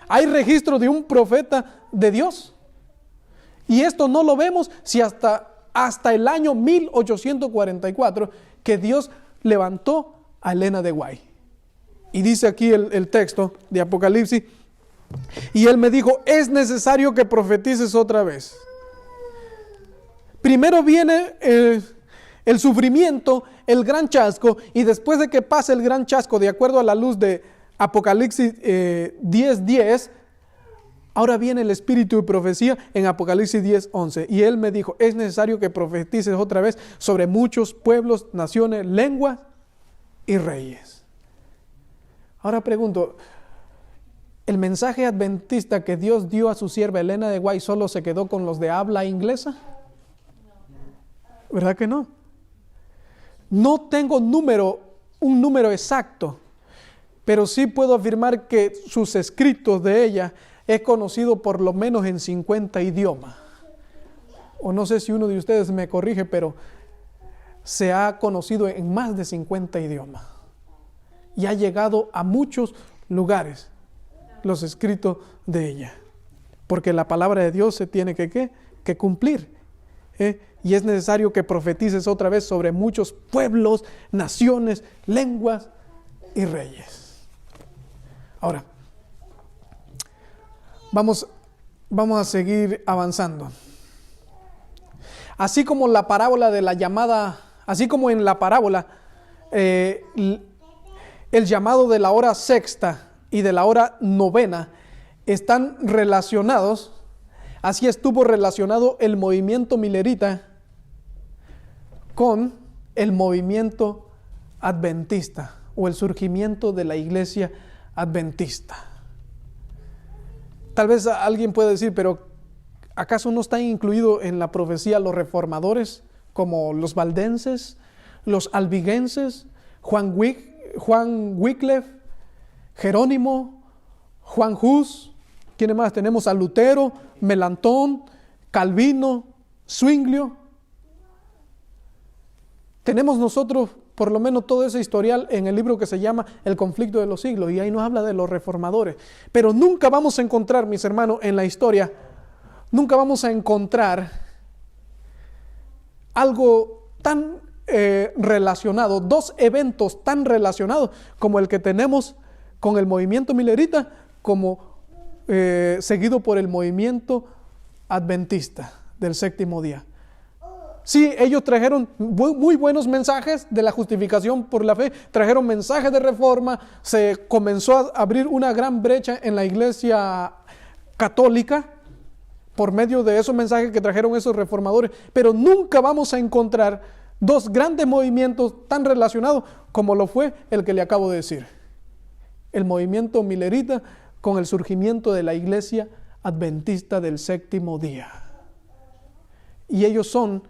Hay registro de un profeta de Dios. Y esto no lo vemos si hasta el año 1844 que Dios levantó a Elena de White. Y dice aquí el texto de Apocalipsis, y él me dijo, es necesario que profetices otra vez. Primero viene el sufrimiento, el gran chasco, y después de que pase el gran chasco, de acuerdo a la luz de Apocalipsis 10:10, ahora viene el espíritu de profecía en Apocalipsis 10:11. Y él me dijo, es necesario que profetices otra vez sobre muchos pueblos, naciones, lenguas y reyes. Ahora pregunto, ¿el mensaje adventista que Dios dio a su sierva Elena de White solo se quedó con los de habla inglesa? ¿Verdad que no? No tengo un número exacto, pero sí puedo afirmar que sus escritos de ella es conocido por lo menos en 50 idiomas. O no sé si uno de ustedes me corrige, pero se ha conocido en más de 50 idiomas. Y ha llegado a muchos lugares los escritos de ella. Porque la palabra de Dios se tiene que cumplir. Y es necesario que profetices otra vez sobre muchos pueblos, naciones, lenguas y reyes. Ahora, vamos a seguir avanzando. Así como la parábola de la llamada, así como en la parábola, el llamado de la hora sexta y de la hora novena están relacionados, así estuvo relacionado el movimiento milerita con el movimiento adventista o el surgimiento de la iglesia adventista. Tal vez alguien puede decir, pero ¿acaso no están incluidos en la profecía los reformadores como los valdenses, los albigenses, Juan Wycliffe, Jerónimo, Juan Hus? ¿Quiénes más? Tenemos a Lutero, Melantón, Calvino, Zwinglio. Tenemos nosotros por lo menos todo ese historial en el libro que se llama El conflicto de los siglos, y ahí nos habla de los reformadores. Pero nunca vamos a encontrar, mis hermanos, en la historia, nunca vamos a encontrar algo tan relacionado, dos eventos tan relacionados como el que tenemos con el movimiento milerita, como seguido por el movimiento adventista del séptimo día. Sí, ellos trajeron muy buenos mensajes de la justificación por la fe, trajeron mensajes de reforma, se comenzó a abrir una gran brecha en la iglesia católica por medio de esos mensajes que trajeron esos reformadores, pero nunca vamos a encontrar dos grandes movimientos tan relacionados como lo fue el que le acabo de decir. El movimiento milerita con el surgimiento de la iglesia adventista del séptimo día. Y ellos son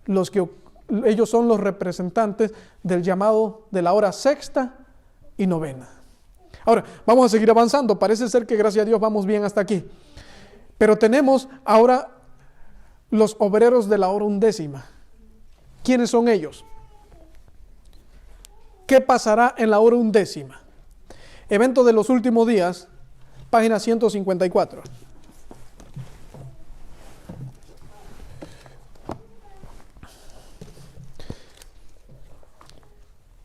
los representantes del llamado de la hora sexta y novena. Ahora, vamos a seguir avanzando. Parece ser que gracias a Dios vamos bien hasta aquí. Pero tenemos ahora los obreros de la hora undécima. ¿Quiénes son ellos? ¿Qué pasará en la hora undécima? Evento de los últimos días, página 154.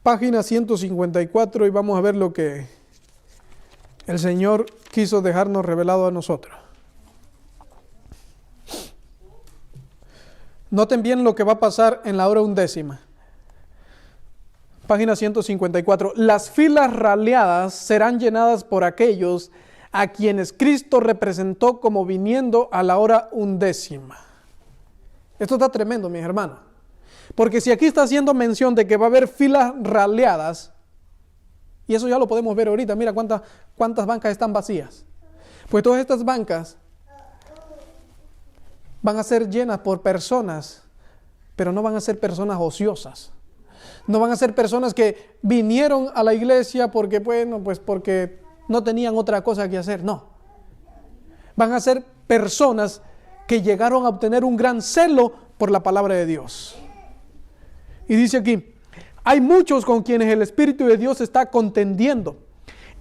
Página 154 y vamos a ver lo que el Señor quiso dejarnos revelado a nosotros. Noten bien lo que va a pasar en la hora undécima. Página 154. Las filas raleadas serán llenadas por aquellos a quienes Cristo representó como viniendo a la hora undécima. Esto está tremendo, mis hermanos. Porque si aquí está haciendo mención de que va a haber filas raleadas, y eso ya lo podemos ver ahorita, mira cuántas bancas están vacías. Pues todas estas bancas van a ser llenas por personas, pero no van a ser personas ociosas. No van a ser personas que vinieron a la iglesia porque no tenían otra cosa que hacer. No. Van a ser personas que llegaron a obtener un gran celo por la palabra de Dios. Y dice aquí, hay muchos con quienes el Espíritu de Dios está contendiendo.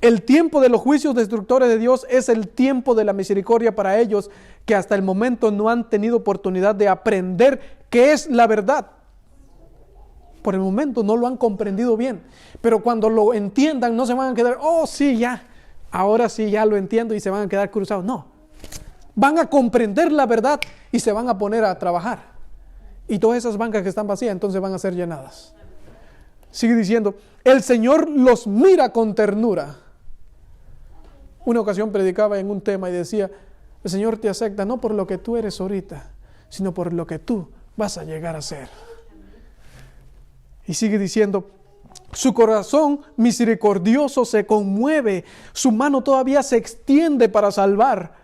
El tiempo de los juicios destructores de Dios es el tiempo de la misericordia para ellos que hasta el momento no han tenido oportunidad de aprender qué es la verdad. Por el momento no lo han comprendido bien, pero cuando lo entiendan no se van a quedar, oh sí, ya, ahora sí ya lo entiendo y se van a quedar cruzados. No, van a comprender la verdad y se van a poner a trabajar. Y todas esas bancas que están vacías entonces van a ser llenadas. Sigue diciendo, el Señor los mira con ternura. Una ocasión predicaba en un tema y decía, el Señor te acepta no por lo que tú eres ahorita, sino por lo que tú vas a llegar a ser. Y sigue diciendo, su corazón misericordioso se conmueve, su mano todavía se extiende para salvar,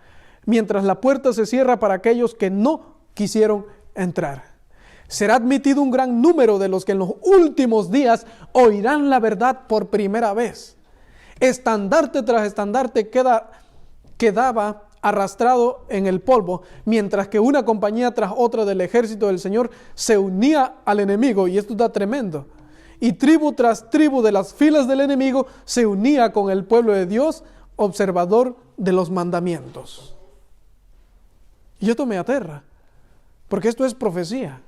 mientras la puerta se cierra para aquellos que no quisieron entrar. Será admitido un gran número de los que en los últimos días oirán la verdad por primera vez. Estandarte tras estandarte quedaba arrastrado en el polvo, mientras que una compañía tras otra del ejército del Señor se unía al enemigo, y esto está tremendo. Y tribu tras tribu de las filas del enemigo se unía con el pueblo de Dios, observador de los mandamientos. Y esto me aterra, porque esto es profecía.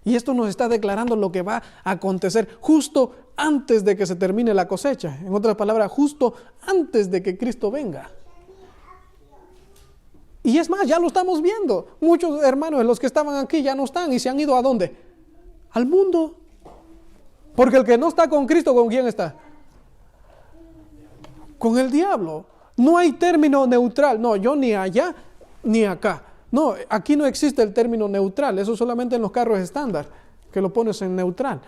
Y esto nos está declarando lo que va a acontecer justo antes de que se termine la cosecha. En otras palabras, justo antes de que Cristo venga. Y es más, ya lo estamos viendo. Muchos hermanos de los que estaban aquí ya no están y se han ido ¿a dónde? Al mundo. Porque el que no está con Cristo, ¿con quién está? Con el diablo. No hay término neutral. No, yo ni allá ni acá. No, aquí no existe el término neutral, eso solamente en los carros estándar, que lo pones en neutral.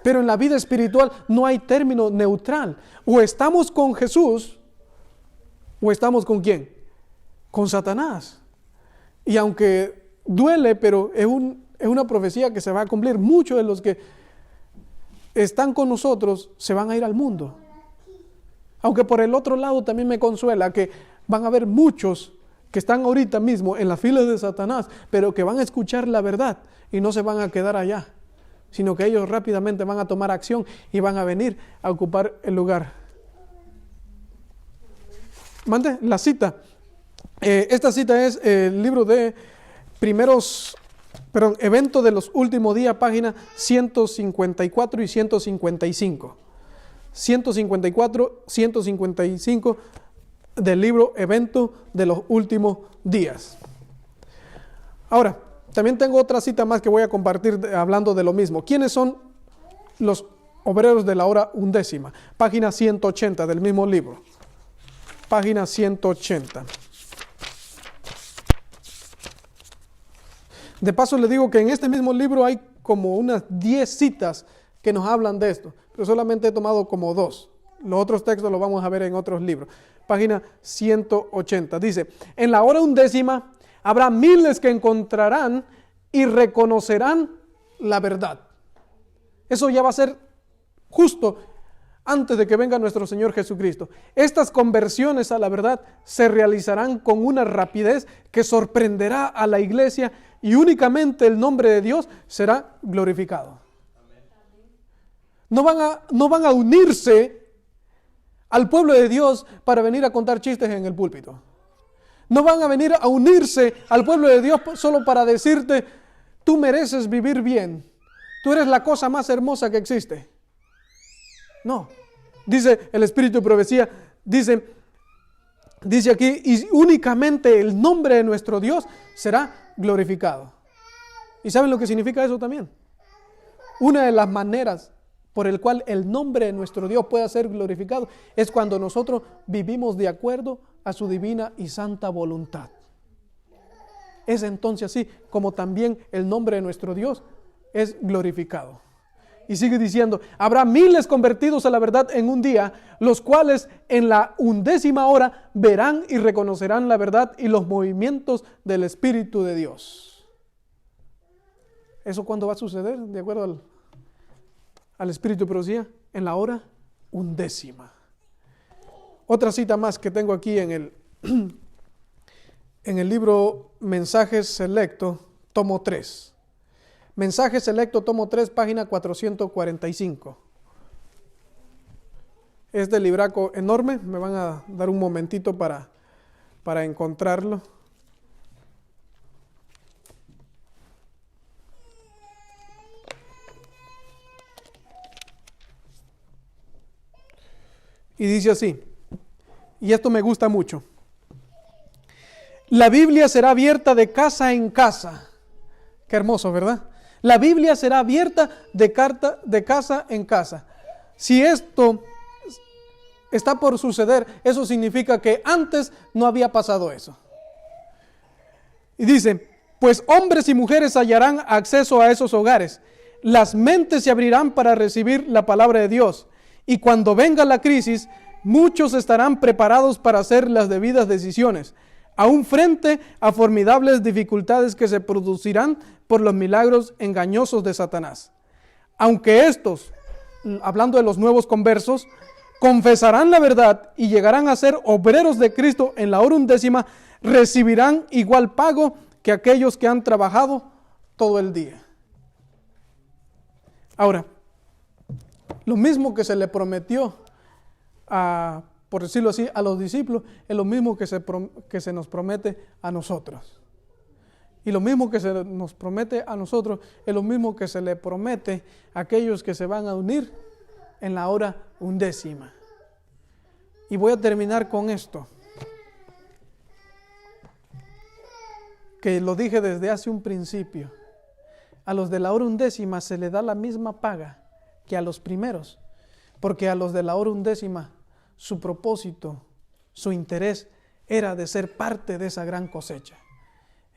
Pero en la vida espiritual no hay término neutral. O estamos con Jesús, o estamos con ¿quién? Con Satanás. Y aunque duele, pero es una profecía que se va a cumplir. Muchos de los que están con nosotros se van a ir al mundo. Aunque por el otro lado también me consuela que van a haber muchos que están ahorita mismo en las filas de Satanás, pero que van a escuchar la verdad y no se van a quedar allá, sino que ellos rápidamente van a tomar acción y van a venir a ocupar el lugar. Mande la cita. Esta cita es el libro de Evento de los Últimos Días, páginas 154 y 155. 154, 155 del libro Evento de los Últimos Días. Ahora, también tengo otra cita más que voy a compartir hablando de lo mismo. ¿Quiénes son los obreros de la hora undécima? Página 180 del mismo libro. Página 180. De paso le digo que en este mismo libro hay como unas 10 citas que nos hablan de esto, pero solamente he tomado como 2. Los otros textos los vamos a ver en otros libros. Página 180. Dice, en la hora 11 habrá miles que encontrarán y reconocerán la verdad. Eso ya va a ser justo antes de que venga nuestro Señor Jesucristo. Estas conversiones a la verdad se realizarán con una rapidez que sorprenderá a la iglesia y únicamente el nombre de Dios será glorificado. No van a unirse al pueblo de Dios para venir a contar chistes en el púlpito. No van a venir a unirse al pueblo de Dios solo para decirte, tú mereces vivir bien. Tú eres la cosa más hermosa que existe. No. Dice el Espíritu de Profecía, dice aquí, y únicamente el nombre de nuestro Dios será glorificado. ¿Y saben lo que significa eso también? Una de las maneras por el cual el nombre de nuestro Dios pueda ser glorificado es cuando nosotros vivimos de acuerdo a su divina y santa voluntad. Es entonces así como también el nombre de nuestro Dios es glorificado. Y sigue diciendo, habrá miles convertidos a la verdad en un día, los cuales en la 11 hora verán y reconocerán la verdad y los movimientos del Espíritu de Dios. ¿Eso cuándo va a suceder? De acuerdo al Espíritu de Profecía, en la hora 11. Otra cita más que tengo aquí en el libro Mensajes Selecto, tomo 3. Mensajes Selecto, tomo 3, página 445. Este libraco enorme, me van a dar un momentito para encontrarlo. Y dice así, y esto me gusta mucho. La Biblia será abierta de casa en casa. Qué hermoso, ¿verdad? La Biblia será abierta de casa en casa. Si esto está por suceder, eso significa que antes no había pasado eso. Y dice, pues hombres y mujeres hallarán acceso a esos hogares. Las mentes se abrirán para recibir la palabra de Dios. Y cuando venga la crisis, muchos estarán preparados para hacer las debidas decisiones, aún frente a formidables dificultades que se producirán por los milagros engañosos de Satanás. Aunque estos, hablando de los nuevos conversos, confesarán la verdad y llegarán a ser obreros de Cristo en la hora 11, recibirán igual pago que aquellos que han trabajado todo el día. Ahora, lo mismo que se le prometió por decirlo así, a los discípulos, es lo mismo que se nos promete a nosotros. Y lo mismo que se nos promete a nosotros, es lo mismo que se le promete a aquellos que se van a unir en la hora 11. Y voy a terminar con esto, que lo dije desde hace un principio. A los de la hora 11 se le da la misma paga que a los primeros, porque a los de la hora 11 su propósito, su interés era de ser parte de esa gran cosecha.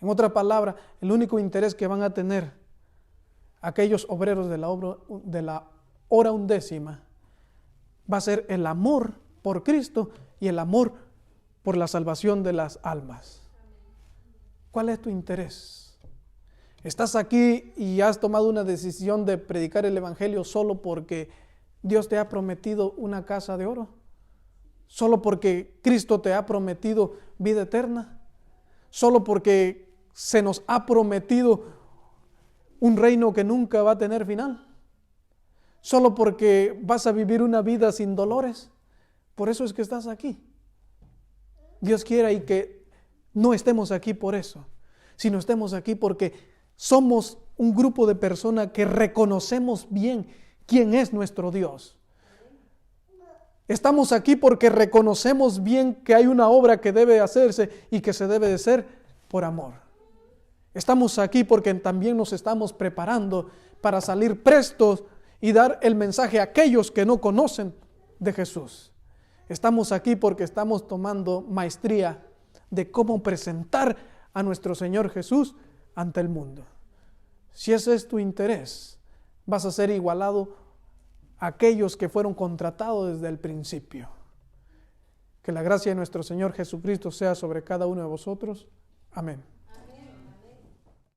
En otra palabra, el único interés que van a tener aquellos obreros de la hora 11 va a ser el amor por Cristo y el amor por la salvación de las almas. ¿Cuál es tu interés? ¿Estás aquí y has tomado una decisión de predicar el Evangelio solo porque Dios te ha prometido una casa de oro? ¿Solo porque Cristo te ha prometido vida eterna? ¿Solo porque se nos ha prometido un reino que nunca va a tener final? ¿Solo porque vas a vivir una vida sin dolores? Por eso es que estás aquí. Dios quiera y que no estemos aquí por eso, sino estemos aquí porque somos un grupo de personas que reconocemos bien quién es nuestro Dios. Estamos aquí porque reconocemos bien que hay una obra que debe hacerse y que se debe de hacer por amor. Estamos aquí porque también nos estamos preparando para salir prestos y dar el mensaje a aquellos que no conocen de Jesús. Estamos aquí porque estamos tomando maestría de cómo presentar a nuestro Señor Jesús ante el mundo. Si ese es tu interés, vas a ser igualado aquellos que fueron contratados desde el principio. Que la gracia de nuestro Señor Jesucristo sea sobre cada uno de vosotros. Amén.